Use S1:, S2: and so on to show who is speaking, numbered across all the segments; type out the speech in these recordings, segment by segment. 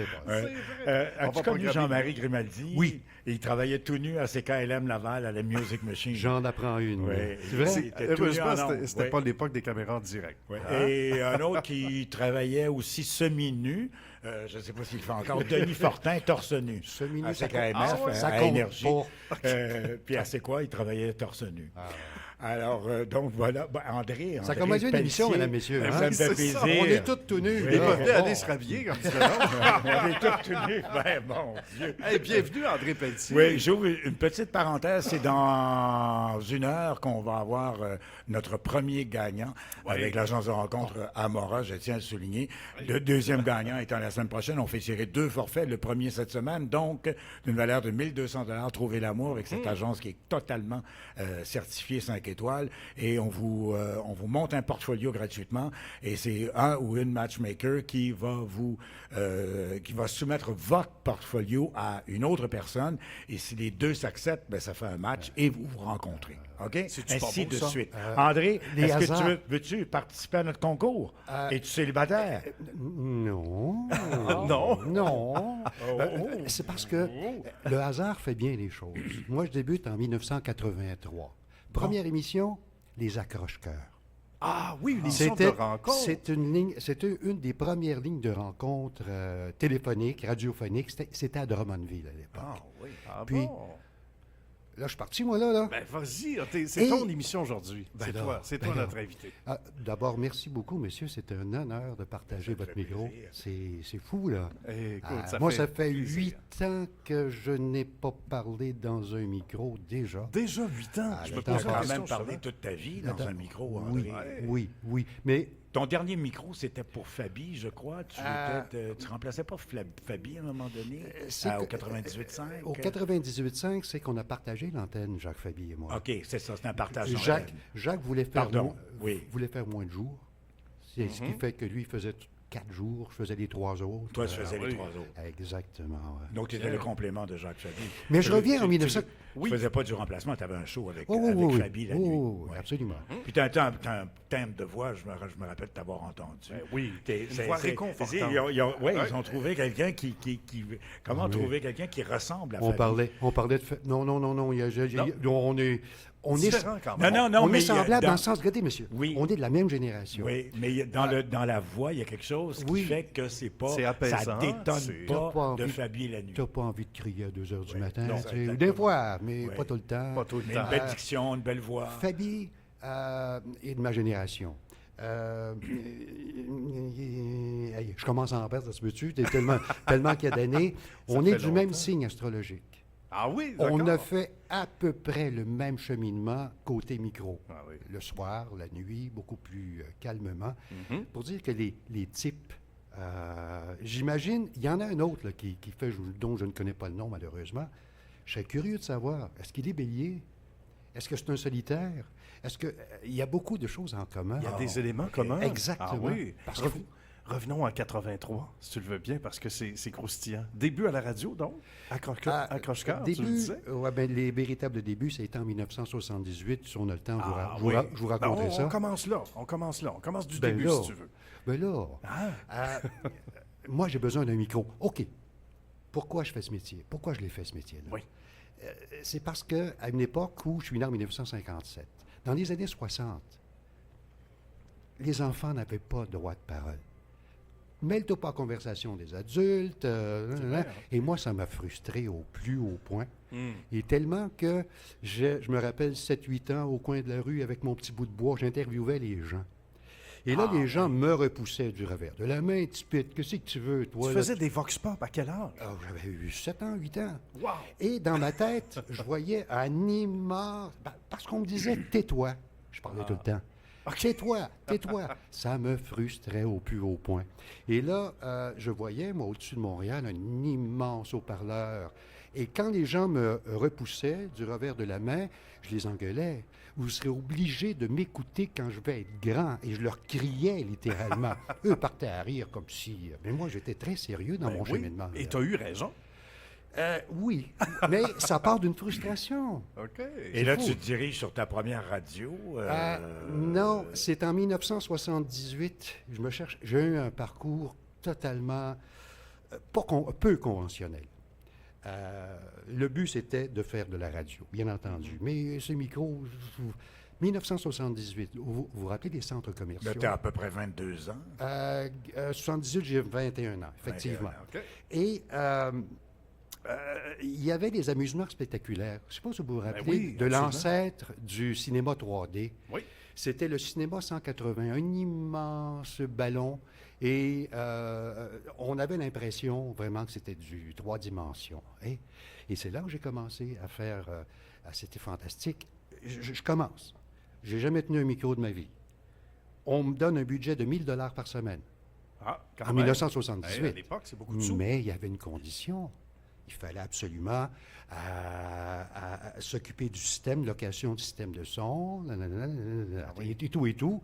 S1: réponse.
S2: As-tu connu Jean-Marie Grimaldi?
S1: Oui.
S2: Il travaillait tout nu à CKLM Laval, à la Music Machine.
S1: J'en apprends une.
S2: Oui.
S1: C'est vrai?
S2: C'était tout nu en
S3: Heureusement,
S2: ondes.
S3: c'était
S2: Oui.
S3: pas l'époque des caméras en direct.
S2: Oui. Et un autre qui travaillait aussi semi-nu, je ne sais pas s'il le fait encore, Denis Fortin, torse nu.
S1: Semi-nu,
S2: à
S1: ça
S2: CKMF,
S1: compte. Ça
S2: à
S1: compte
S2: Énergie.
S1: pas.
S2: Puis à C'est quoi, il travaillait torse nu. Alors, donc voilà. Ben, André,
S1: Ça commence une émission,
S2: Pelletier,
S1: mesdames, messieurs.
S2: ça
S1: hein?
S2: me fait
S3: C'est
S2: plaisir.
S3: ça,
S1: On est tous tout nus.
S2: Oui.
S3: Il
S1: là.
S3: va venir
S1: Bon.
S3: aller se rhabiller, comme disait l'autre.
S2: On est tous tenus. Ben, mon Dieu.
S3: Hey, bienvenue, André Pelletier.
S2: Oui, j'ouvre une petite parenthèse. C'est dans une heure qu'on va avoir notre premier gagnant avec l'agence de rencontre Amora, je tiens à le souligner. Le deuxième gagnant étant la semaine prochaine. On fait tirer 2 forfaits. Le premier cette semaine, donc, d'une valeur de 1 200 $. Trouver l'amour avec cette agence qui est totalement certifiée 5 étoiles. Et on vous monte un portfolio gratuitement. Et c'est un ou une matchmaker qui va soumettre votre portfolio à une autre personne. Et si les deux s'acceptent, ben, ça fait un match et vous vous rencontrez. OK?
S3: C'est-tu pas
S2: Ainsi
S3: beau,
S2: de
S3: ça?
S2: suite. André,
S1: les
S2: est-ce que
S1: hasards.
S2: veux-tu participer à notre concours? Es-tu célibataire?
S1: Non.
S3: Non.
S1: Non. C'est parce que le hasard fait bien les choses. Moi, je débute en 1983. Première émission, Les Accroche-Cœurs.
S3: Ah oui, une émission de rencontre.
S1: C'était une des premières lignes de rencontre téléphoniques, radiophoniques. C'était à Drummondville à l'époque.
S2: oui.
S3: Ah
S1: Puis,
S3: bon?
S1: Là, je suis parti, moi, là.
S3: Ben, vas-y, c'est
S1: Et-
S3: ton émission aujourd'hui.
S1: Ben
S3: C'est
S1: là,
S3: toi, c'est
S1: ben
S3: toi
S1: là.
S3: notre invité.
S1: Ah, d'abord, merci beaucoup, monsieur. C'est un honneur de partager votre micro. C'est fou, là.
S3: Écoute,
S1: Moi, ça fait
S3: plaisir.
S1: 8 ans que je n'ai pas parlé dans un micro, déjà.
S3: Déjà 8 ans.
S1: Ah,
S3: je
S1: le
S3: me
S1: temps
S3: pose
S2: Tu
S3: la
S2: as
S1: passe.
S2: quand
S3: question.
S2: même parlé toute ta vie dans un micro, André.
S1: Oui. Mais
S2: Ton dernier micro, c'était pour Fabi, je crois. Tu remplaçais pas Fabi à un moment donné,
S1: c'est
S2: au
S1: que-
S2: 98.5?
S1: au 98.5, c'est qu'on a partagé l'antenne, Jacques Fabi et moi.
S2: OK, c'est ça, c'est un partage.
S1: Jacques voulait faire,
S2: Pardon, oui.
S1: voulait faire moins de jours. C'est ce qui fait que lui, il faisait 4 jours, je faisais les 3 autres.
S2: Toi, tu faisais les
S3: oui.
S2: 3 autres.
S1: Exactement. Ouais.
S2: Donc, tu étais le complément de Jacques Fabi.
S1: Mais je reviens en 1900.
S2: Tu faisais pas du remplacement, tu avais un show avec,
S1: Oui,
S2: avec Fabi la nuit.
S1: oui,
S2: Ouais.
S1: absolument.
S2: Puis tu as un thème de voix, je me rappelle de t'avoir entendu.
S3: oui,
S2: T'es-
S3: une voix réconfortante.
S2: Ils ont trouvé quelqu'un qui comment
S1: Oui.
S2: trouver quelqu'un qui ressemble à
S1: On
S2: Fabi?
S1: parlait de... Non, on est...
S3: Différent quand même.
S2: Non,
S1: on
S2: mais
S1: est
S2: il y a
S1: semblable dans le sens, regardez, monsieur,
S2: Oui.
S1: on est de la même génération.
S2: Oui, mais dans la voix, il y a quelque chose qui
S1: Oui.
S2: fait que c'est
S3: C'est apaisant,
S2: ça détonne
S3: c'est-
S2: pas,
S1: T'as pas
S2: de
S1: envie-
S2: Fabi la nuit.
S1: Tu n'as pas envie de crier à 2 heures du matin.
S2: non,
S1: tu sais,
S2: exactement.
S1: des fois, mais
S2: Ouais.
S1: pas tout le temps.
S3: Pas tout le
S2: Mais
S3: temps.
S2: une belle diction, une belle voix.
S1: Fabi est de ma génération. Je commence à en perdre, ça se peut-tu? Tellement qu'il y a d'années. On est
S3: fait
S1: du même
S3: longtemps.
S1: signe astrologique.
S3: Ah oui,
S1: On
S3: d'accord.
S1: a fait à peu près le même cheminement côté micro.
S3: Ah oui.
S1: Le soir, la nuit, beaucoup plus calmement.
S3: Mhm.
S1: Pour dire que les types, j'imagine, il y en a un autre là, qui fait, dont je ne connais pas le nom malheureusement. Je serais curieux de savoir, est-ce qu'il est bélier? Est-ce que c'est un solitaire? Est-ce que il y a beaucoup de choses en commun?
S3: Il y a des éléments communs.
S1: Exactement.
S3: Ah oui.
S1: Parce que
S3: Revenons à 83, si tu le veux bien, parce que c'est croustillant. Début à la radio, donc? Accroche-cœur, tu le
S1: début,
S3: disais?
S1: les véritables débuts, c'était en 1978. Si on a le temps,
S3: Ah
S1: je vous
S3: Ben,
S1: raconterai ça.
S3: on commence là. On commence du
S1: Ben
S3: début,
S1: là.
S3: si tu veux.
S1: Ben là,
S3: Ah.
S1: moi, j'ai besoin d'un micro. OK. Pourquoi je fais ce métier? Pourquoi je l'ai fait, ce métier-là?
S3: Oui.
S1: C'est parce qu'à une époque où je suis né en 1957, dans les années 60, les enfants n'avaient pas droit de parole. Mêle-toi pas en conversation des adultes. Et moi, ça m'a frustré au plus haut point. Et tellement que je me rappelle 7-8 ans au coin de la rue avec mon petit bout de bois, j'interviewais les gens. Et là, les gens me repoussaient du revers de la main, tipite, qu'est-ce que tu veux, toi?
S3: Tu
S1: là?
S3: faisais des vox pop à quel âge?
S1: Ah, j'avais eu 7 ans, 8 ans.
S3: Wow!
S1: Et dans ma tête, je voyais un immense... Parce qu'on me disait, tais-toi. Je parlais tout le temps. Tais-toi, tais-toi. Ça me frustrait au plus haut point. Et là, je voyais, moi, au-dessus de Montréal, un immense haut-parleur. Et quand les gens me repoussaient du revers de la main, je les engueulais. Vous serez obligés de m'écouter quand je vais être grand. Et je leur criais littéralement. Eux partaient à rire comme si... Mais moi, j'étais très sérieux dans mon
S3: oui.
S1: cheminement.
S3: Et
S1: là.
S3: tu as eu raison.
S1: Oui, mais ça part d'une frustration.
S3: OK.
S2: Et là,
S1: fou.
S2: tu te diriges sur ta première radio.
S1: Non, c'est en 1978. Je me cherche. J'ai eu un parcours totalement peu conventionnel. Le but, c'était de faire de la radio, bien entendu. Mais ce micro, 1978, vous vous rappelez des centres commerciaux?
S2: Tu as à peu près 22 ans.
S1: 78, j'ai 21 ans, effectivement.
S2: 21 ans, OK.
S1: Et il y avait des amusements spectaculaires. Je ne sais pas si vous vous rappelez
S3: oui,
S1: de
S3: absolument.
S1: l'ancêtre du cinéma 3D.
S3: Oui.
S1: C'était le cinéma 180, un immense ballon. Et on avait l'impression vraiment que c'était du 3 dimensions. Et c'est là que j'ai commencé à faire... c'était fantastique. Je commence. J'ai jamais tenu un micro de ma vie. On me donne un budget de 1 000 $ par semaine.
S3: Ah, quand
S1: En
S3: même.
S1: 1978.
S3: À l'époque, c'est beaucoup de sous.
S1: Mais il y avait une condition. Il fallait absolument s'occuper du système, location du système de son, et tout et tout.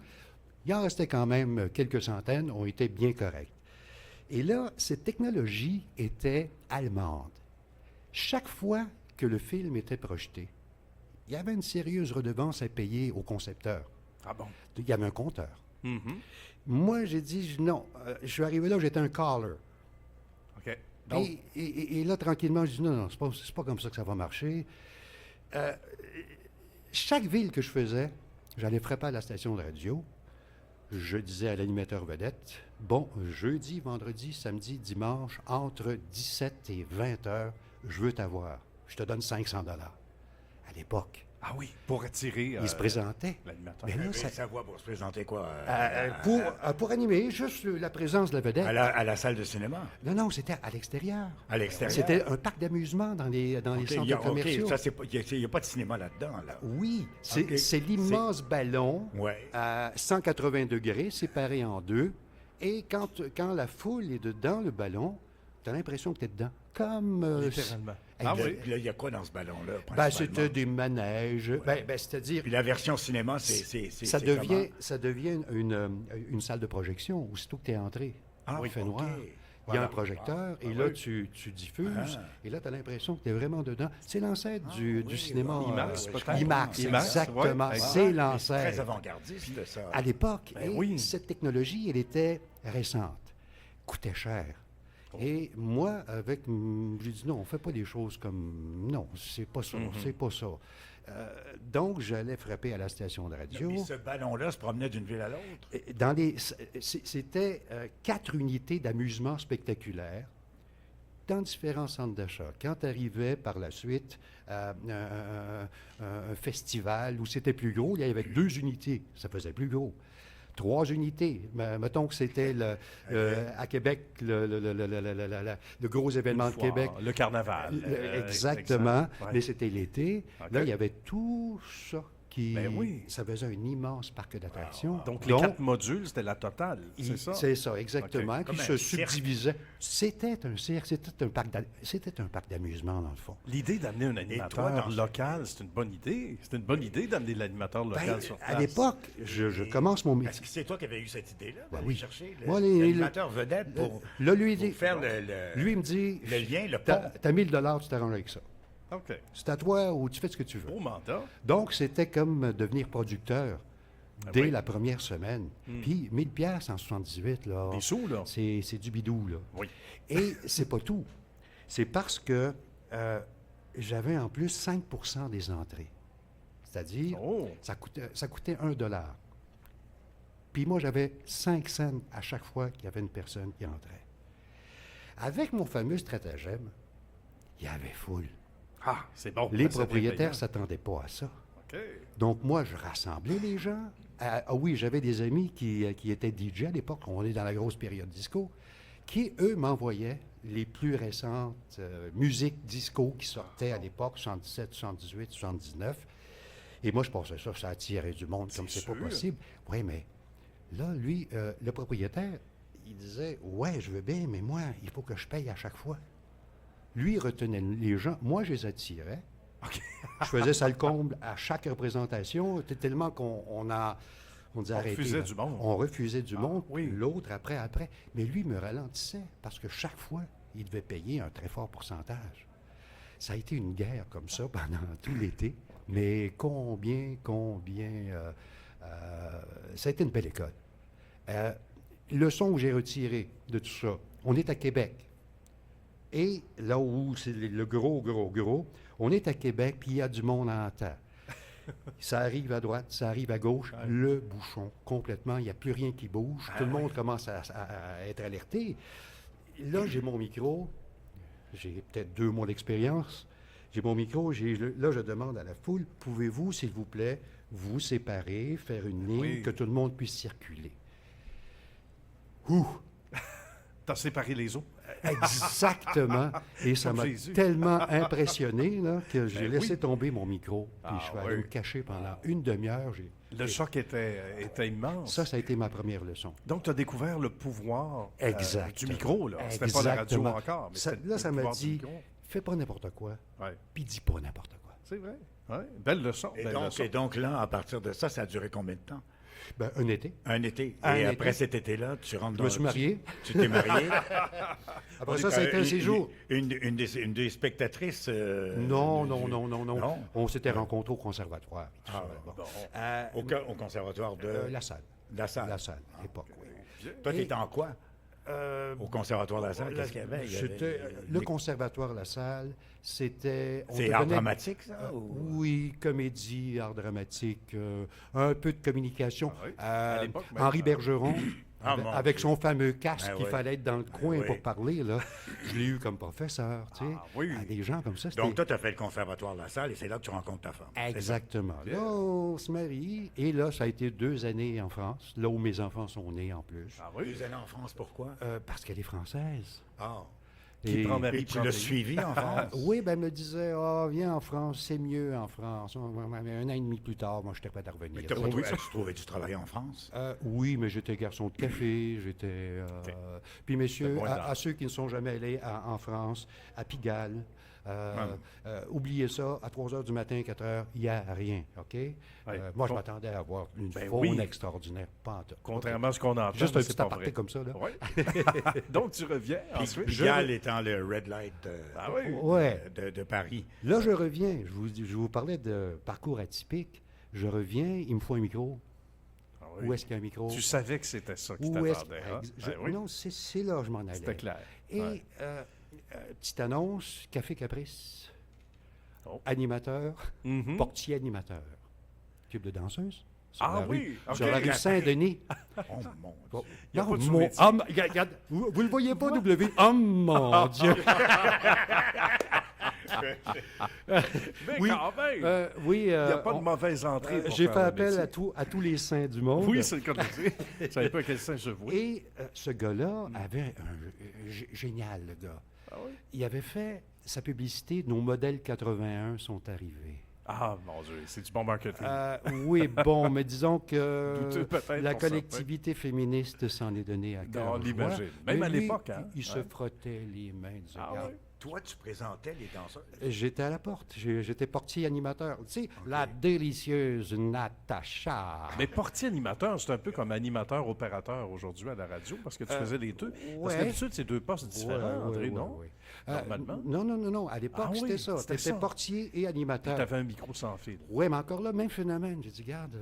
S1: Il en restait quand même quelques centaines, ont été bien corrects. Et là, cette technologie était allemande. Chaque fois que le film était projeté, il y avait une sérieuse redevance à payer au concepteur.
S3: Ah bon?
S1: Il y avait un compteur.
S3: Mhm.
S1: Moi, j'ai dit non. Je suis arrivé là, j'étais un caller.
S3: OK. Donc,
S1: Et là, tranquillement, je dis non, c'est pas comme ça que ça va marcher. Chaque ville que je faisais, j'allais frapper à la station de radio. Je disais à l'animateur vedette, bon, jeudi, vendredi, samedi, dimanche, entre 17 et 20 heures, je veux t'avoir. Je te donne 500 $ à l'époque.
S3: ah oui, pour attirer
S1: Il se présentait.
S3: l'animateur.
S1: Mais là,
S2: Mais
S1: ça,
S2: ça voit pour se présenter quoi?
S1: pour animer, juste la présence de la vedette.
S2: À la salle de cinéma?
S1: Non, c'était à l'extérieur.
S2: À l'extérieur?
S1: C'était un parc d'amusement dans les
S2: OK,
S1: centres commerciaux.
S2: OK, ça, il n'y a pas de cinéma là-dedans, là.
S1: Oui, c'est
S2: OK.
S1: c'est l'immense ballon
S2: Ouais.
S1: à 180 degrés, séparé en deux. Et quand la foule est dedans le ballon, tu as l'impression que tu es dedans. Comme...
S3: Littéralement.
S1: Ah
S2: Puis
S3: oui?
S2: là, il y a quoi dans ce ballon-là,
S1: Ben,
S2: principalement?
S1: c'était des manèges. Ben, c'est-à-dire...
S2: Puis la version cinéma,
S1: ça
S2: c'est
S1: devient une salle de projection, aussitôt que tu es entré.
S2: Ah,
S1: Il fait
S2: OK.
S1: noir. Il y a
S2: Voilà.
S1: un projecteur,
S2: Ah,
S1: et
S2: ah,
S1: là,
S2: oui.
S1: tu diffuses,
S2: Ah.
S1: et là, tu as l'impression que tu es vraiment dedans. C'est l'ancêtre du
S2: oui,
S1: cinéma.
S3: IMAX,
S2: ouais,
S3: peut-être?
S1: IMAX,
S3: IMAX,
S1: exactement.
S3: ouais.
S1: C'est
S2: Très
S1: l'ancêtre.
S2: avant-gardiste, ça.
S1: À l'époque,
S3: Ben
S1: et
S3: oui.
S1: cette technologie, elle était récente, coûtait cher. Et moi, j'ai dit non, on ne fait pas des choses comme... Non, c'est pas ça, c'est pas ça. Donc, j'allais frapper à la station de radio.
S2: Mais ce ballon-là se promenait d'une ville à l'autre.
S1: Et c'était 4 unités d'amusement spectaculaire dans différents centres d'achat. Quand arrivait par la suite un festival où c'était plus gros, il y avait 2 unités, ça faisait plus gros. 3 unités. Mettons que c'était à Québec, le gros événement de
S3: Foire,
S1: Québec.
S3: le carnaval.
S1: Exactement.
S3: exact. Ouais.
S1: Mais c'était l'été.
S3: OK.
S1: Là, il y avait tout ça qui...
S3: Ben oui.
S1: Ça faisait un immense parc d'attractions.
S3: Donc, les 4 modules, c'était la totale, c'est ça?
S1: C'est ça, exactement.
S3: OK.
S1: Qui
S2: Comme
S1: se
S2: un cirque.
S1: subdivisait. C'était un cirque, c'était un parc d'amusement, dans le fond.
S3: L'idée d'amener un
S2: toi,
S3: animateur
S2: dans-
S3: local, c'est une bonne idée. C'est une bonne idée d'amener l'animateur local
S1: Ben,
S3: sur place.
S1: à l'époque, je commence mon
S2: Est-ce
S1: métier.
S2: que c'est toi qui avais eu cette idée-là?
S1: Ben
S2: d'aller
S1: oui.
S2: chercher
S1: Moi,
S2: l'animateur vedette pour
S1: Là, lui,
S2: pour faire le
S1: lui, il me dit,
S2: le lien, le
S1: t'as
S2: pont.
S1: 1 000 $, tu t'arranges avec ça.
S3: OK.
S1: C'est à toi ou tu fais ce que tu veux.
S3: Beau mandat.
S1: Donc, c'était comme devenir producteur dès
S3: oui.
S1: la première semaine. Puis, 1000 pièces en 78, là,
S3: Des sous, là.
S1: c'est du bidou, là.
S3: Oui.
S1: Et c'est pas tout. C'est parce que j'avais en plus 5 % des entrées. C'est-à-dire,
S3: Oh.
S1: ça coûtait 1 $. Puis moi, j'avais 5 cents à chaque fois qu'il y avait une personne qui entrait. Avec mon fameux stratagème, il y avait foule.
S3: Ah, c'est bon.
S1: Les
S3: Ça, c'est
S1: propriétaires ne
S3: bien
S1: s'attendaient pas à ça.
S3: payant. OK.
S1: Donc, moi, je rassemblais les gens. Ah oui, j'avais des amis qui étaient DJ à l'époque. On est dans la grosse période disco. Qui, eux, m'envoyaient les plus récentes musiques disco qui sortaient à l'époque, 77, 78, 79. Et moi, je pensais ça attirait du monde comme c'est pas
S3: sûr.
S1: possible. Oui, mais là, lui, le propriétaire, il disait, ouais, je veux bien, mais moi, il faut que je paye à chaque fois. Lui, il retenait les gens. Moi, je les attirais. Je faisais ça le comble à chaque représentation. C'était tellement qu'on disait arrêtez.
S3: refusait
S1: là.
S3: du monde.
S1: On refusait du monde.
S3: oui.
S1: L'autre après. Mais lui me ralentissait parce que chaque fois, il devait payer un très fort pourcentage. Ça a été une guerre comme ça pendant tout l'été. Mais combien, ça a été une belle école. Leçon que j'ai retirée de tout ça. On est à Québec. Et là où c'est le gros, on est à Québec, puis il y a du monde en temps. Ça arrive à droite, ça arrive à gauche, le bouchon, complètement. Il n'y a plus rien qui bouge. Tout le monde commence à être alerté. Là, j'ai mon micro. J'ai peut-être 2 mois d'expérience. J'ai mon micro. Là, je demande à la foule, pouvez-vous, s'il vous plaît, vous séparer, faire une ligne, que tout le monde puisse circuler. Ouh!
S3: T'as séparé les eaux?
S1: Exactement. Et ça m'a tellement impressionné là, que j'ai laissé
S3: oui.
S1: tomber mon micro. Puis je suis allé me cacher pendant une demi-heure.
S3: Le choc était immense.
S1: Ça a été ma première leçon.
S3: Donc, tu as découvert le pouvoir du micro. Là. C'était pas
S1: Exactement.
S3: la radio encore. Mais
S1: ça m'a dit,
S3: micro.
S1: fais pas n'importe quoi,
S3: Ouais.
S1: puis dis pas n'importe quoi.
S3: C'est vrai. Ouais. Belle leçon.
S2: Et donc là, à partir de ça, ça a duré combien de temps?
S1: Ben, un été.
S2: Un été.
S1: Un
S2: Et
S1: été.
S2: après cet été-là, tu rentres
S1: Je
S2: dans...
S1: me suis marié.
S2: Tu t'es marié?
S1: Après ça a été un séjour.
S2: Une des spectatrices...
S1: Non. On s'était rencontrés au conservatoire.
S2: Ah,
S1: Bon.
S2: au conservatoire de...
S1: La Salle.
S2: La Salle.
S1: La Salle, à l'époque, oui.
S2: Toi, tu étais en quoi? Au conservatoire de la Salle, qu'est-ce qu'il y avait?
S1: Le conservatoire La Salle, c'était...
S2: C'est art dramatique, ça?
S1: Oui, comédie, art dramatique, un peu de communication.
S3: À l'époque, même,
S1: Henri Bergeron, avec
S2: Dieu.
S1: son fameux casque, il
S2: ouais.
S1: fallait être dans le coin
S2: oui.
S1: pour parler, là. Je l'ai eu comme professeur, tu sais.
S3: oui.
S1: Des gens comme ça, c'était...
S2: Donc, toi, tu as fait le conservatoire de la Salle et c'est là que tu rencontres ta femme.
S1: Exactement. Là, on se marie. Et là, ça a été 2 années en France, là où mes enfants sont nés en plus.
S3: Ah oui?
S2: 2 années en France, pourquoi?
S1: Parce qu'elle est française.
S2: Ah.
S3: Qui prend Marie
S2: Et tu
S3: prend
S2: l'as
S3: Marie.
S2: suivi en France?
S1: Oui, ben elle me disait, viens en France, c'est mieux en France. 1 an et demi plus tard, moi, je n'étais pas à revenir.
S2: Tu trouvais du travail en France?
S1: Oui, mais j'étais garçon de café, j'étais... Puis, messieurs,
S3: bon
S1: à ceux qui ne sont jamais allés en France, à Pigalle, oubliez ça, à 3 h du matin, 4 h, il n'y a rien, OK? Moi, je m'attendais à avoir une faune extraordinaire, pas en tout.
S3: Contrairement à ce qu'on entend,
S1: Juste un
S3: c'est
S1: petit
S3: pas
S1: aparté
S3: vrai.
S1: comme ça, là.
S3: Oui. Donc, tu reviens ensuite.
S2: Pigalle étant le red light
S1: Ouais.
S2: de Paris.
S1: Là, je reviens. Je vous parlais de parcours atypique. Je reviens, il me faut un micro.
S3: Ah oui.
S1: Où est-ce qu'il y a un micro?
S3: Tu savais que c'était ça qui
S1: Où est-ce
S3: t'attendait. Hein?
S1: que... Non, c'est là que je m'en allais.
S3: C'était clair.
S1: Et petite annonce, Café Caprice,
S3: Oh.
S1: animateur,
S3: Mhm.
S1: portier animateur. Club de danseuse. Sur
S3: Ah
S1: la
S3: oui,
S1: rue,
S3: ok.
S1: sur la rue Saint-Denis.
S2: Oh mon Dieu.
S1: Oh,
S3: Il y a
S1: non,
S3: pas de
S1: mon-
S3: sous-métier.
S1: regarde, vous le voyez pas, W? Oh mon Dieu!
S3: Mais
S1: Oui,
S3: quand même!
S1: oui,
S3: Il n'y a pas de mauvaise entrée. pour
S1: j'ai
S3: faire
S1: fait
S3: le
S1: appel
S3: métier.
S1: à tous les saints du monde.
S3: Oui, c'est le cas de le dire. Je savais pas à quel sens je vouais.
S1: Et ce gars-là avait génial, le gars.
S3: Ah oui?
S1: Il avait fait sa publicité, nos modèles 81 sont arrivés.
S3: Ah, mon Dieu, c'est du bon marketing.
S1: Oui, bon, mais disons que
S3: Douteux peut-être
S1: la
S3: pour
S1: collectivité féministe s'en est donnée à cœur
S3: on
S1: joie.
S3: l'imagine. Même
S1: Mais
S3: à
S1: lui,
S3: l'époque, hein?
S1: Il se
S3: Ouais.
S1: frottait les mains du
S3: Ah
S1: gars.
S3: oui?
S2: Toi, tu présentais les danseurs.
S1: J'étais à la porte. J'étais portier animateur. Tu sais, la délicieuse Natacha.
S3: Mais portier animateur, c'est un peu comme animateur-opérateur aujourd'hui à la radio, parce que tu faisais les deux. Parce
S1: ouais.
S3: que d'habitude, c'est 2 postes différents, André, non?
S1: ouais.
S3: Normalement.
S1: Non. À l'époque,
S3: Ah oui,
S1: c'était ça.
S3: c'était
S1: C'était
S3: ça.
S1: portier et
S3: Tu
S1: animateur.
S3: avais un micro sans fil.
S1: Oui, mais encore là, même phénomène. J'ai dit, regarde,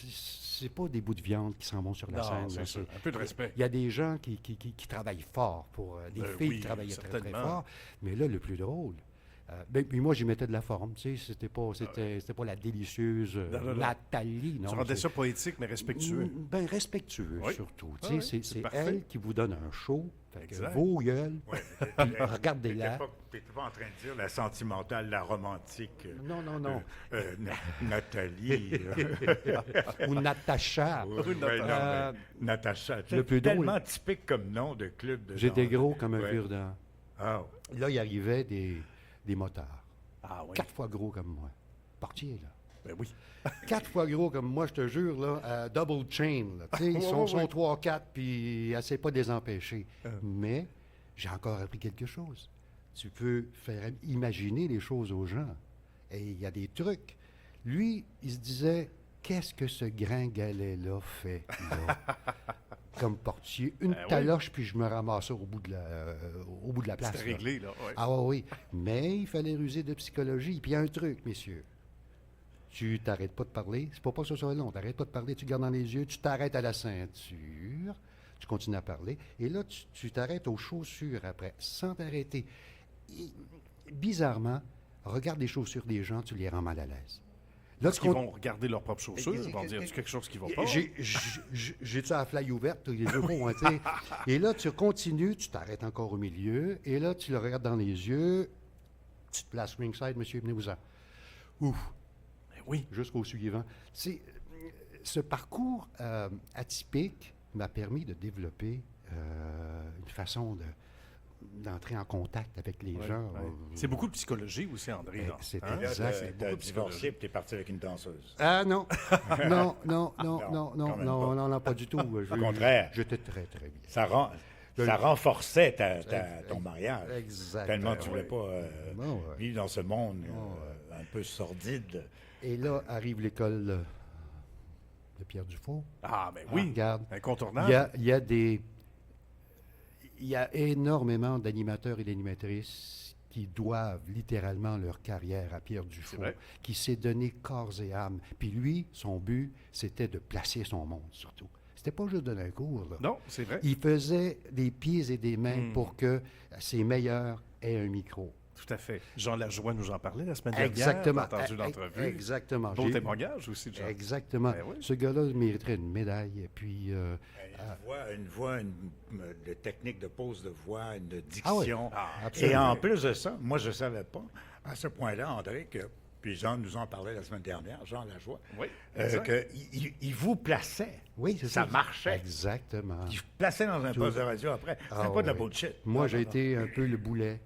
S1: c'est pas des bouts de viande qui s'en vont sur la
S3: Non,
S1: scène.
S3: c'est
S1: là,
S3: sûr. Un peu de respect.
S1: Il y a des gens qui travaillent fort pour des filles
S3: oui,
S1: qui travaillaient très, très
S3: certainement.
S1: fort. Mais là, le plus drôle, puis moi, j'y mettais de la forme. Tu sais, c'était pas la délicieuse
S3: Non.
S1: Nathalie. Non,
S3: Tu rendais ça poétique, mais respectueux.
S1: Ben, respectueux,
S3: Oui.
S1: surtout.
S3: Ah
S1: Tu sais,
S3: oui, c'est
S1: c'est
S3: parfait.
S1: elle qui vous donne un show. Fait que
S3: Exact.
S1: vos gueules,
S2: Ouais,
S1: puis regardez-la.
S2: Tu n'étais pas en train de dire la sentimentale, la romantique.
S1: Non.
S2: Nathalie.
S1: Ou Natacha.
S2: Natacha.
S1: le
S2: C'est
S1: plus drôle-
S2: tellement typique comme nom de club de
S1: J'étais
S2: danse.
S1: gros comme un
S2: Ouais.
S1: cure-dent.
S2: Ah,
S1: Là, il arrivait des motards.
S3: Ah oui.
S1: 4 fois gros comme moi. Portier, là.
S3: Ben oui.
S1: 4 fois gros comme moi, je te jure, là, double chain. Là. Tu sais, ils sont 3-4, puis essaie pas de les empêcher. Mais j'ai encore appris quelque chose. Tu peux faire imaginer les choses aux gens. Et il y a des trucs. Lui, il se disait, qu'est-ce que ce gringalet-là fait, là? Comme portier. Une
S3: oui.
S1: taloche, puis je me ramassais au bout de la place.
S3: C'était
S1: là.
S3: réglé, là. Ouais.
S1: Ah oui. Mais il fallait ruser de psychologie. Puis il y a un truc, messieurs. Tu t'arrêtes pas de parler. C'est pas que ce soit long. Tu n'arrêtes pas de parler. Tu gardes dans les yeux. Tu t'arrêtes à la ceinture. Tu continues à parler. Et là, tu t'arrêtes aux chaussures après, sans t'arrêter. bizarrement, regarde les chaussures des gens, tu les rends mal à l'aise. Là,
S3: Parce qu'ils vont regarder leurs propres chaussures, ils vont dire, y a quelque chose qui va pas?
S1: J'ai-tu la fly ouverte? Les deux mots, hein, tu sais. Et là, tu continues, tu t'arrêtes encore au milieu, et là, tu le regardes dans les yeux, tu te places ringside, monsieur, venez-vous-en. Ouf,
S3: Oui.
S1: jusqu'au suivant. Ce parcours atypique m'a permis de développer une façon d'entrer en contact avec les gens.
S3: C'est beaucoup de psychologie aussi, André. Là.
S1: C'est
S3: Hein?
S1: exact.
S2: Tu as divorcé et tu es parti avec une danseuse.
S1: Ah non, non, pas du tout.
S2: Au contraire.
S1: J'étais très, très bien.
S2: Ça renforçait ton mariage.
S1: Exactement.
S2: Tellement tu ne voulais pas
S1: Bon,
S2: vivre dans ce monde un peu sordide.
S1: Et là arrive l'école de Pierre Dufault.
S3: Ah, ben oui.
S1: Regarde,
S3: Incontournable.
S1: il y a énormément d'animateurs et d'animatrices qui doivent littéralement leur carrière à Pierre Dufault,
S3: vrai.
S1: qui s'est donné corps et âme. Puis lui, son but, c'était de placer son monde, surtout. C'était pas juste donner un cours, là.
S3: Non, c'est vrai.
S1: Il faisait des pieds et des mains pour que ses meilleurs aient un micro.
S3: Tout à fait. Jean Lajoie nous en parlait la semaine dernière.
S1: Exactement.
S3: J'ai entendu l'entrevue.
S1: Exactement.
S3: Beau témoignage aussi, Jean.
S1: Exactement.
S3: Ben oui.
S1: Ce gars-là mériterait une médaille. Et puis,
S2: Une technique de pose de voix, une diction.
S1: absolument.
S2: Et en plus de ça, moi, je ne savais pas, à ce point-là, André, puis Jean nous en parlait la semaine dernière, Jean Lajoie,
S3: Oui,
S2: qu'il vous plaçait.
S1: oui, c'est
S2: Ça marchait.
S1: Exactement.
S2: Il vous plaçait dans un poste de radio après. C'était pas de la
S1: oui.
S2: bullshit.
S1: Moi, j'ai été un peu le boulet.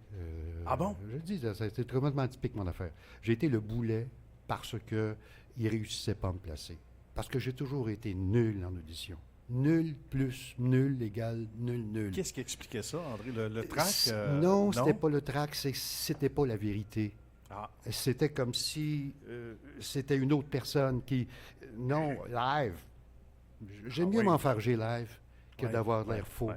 S3: Ah bon?
S1: Je le dis, c'était complètement typique, mon affaire. J'ai été le boulet parce que il réussissait pas à me placer. Parce que j'ai toujours été nul en audition. Nul plus nul égale nul.
S3: Qu'est-ce qui expliquait ça, André? Le track?
S1: Non, c'était pas le track, c'était pas la vérité.
S3: Ah.
S1: C'était comme si c'était une autre personne qui... Non, live. J'aime mieux m'enfarger live que d'avoir l'air faux.
S3: ouais.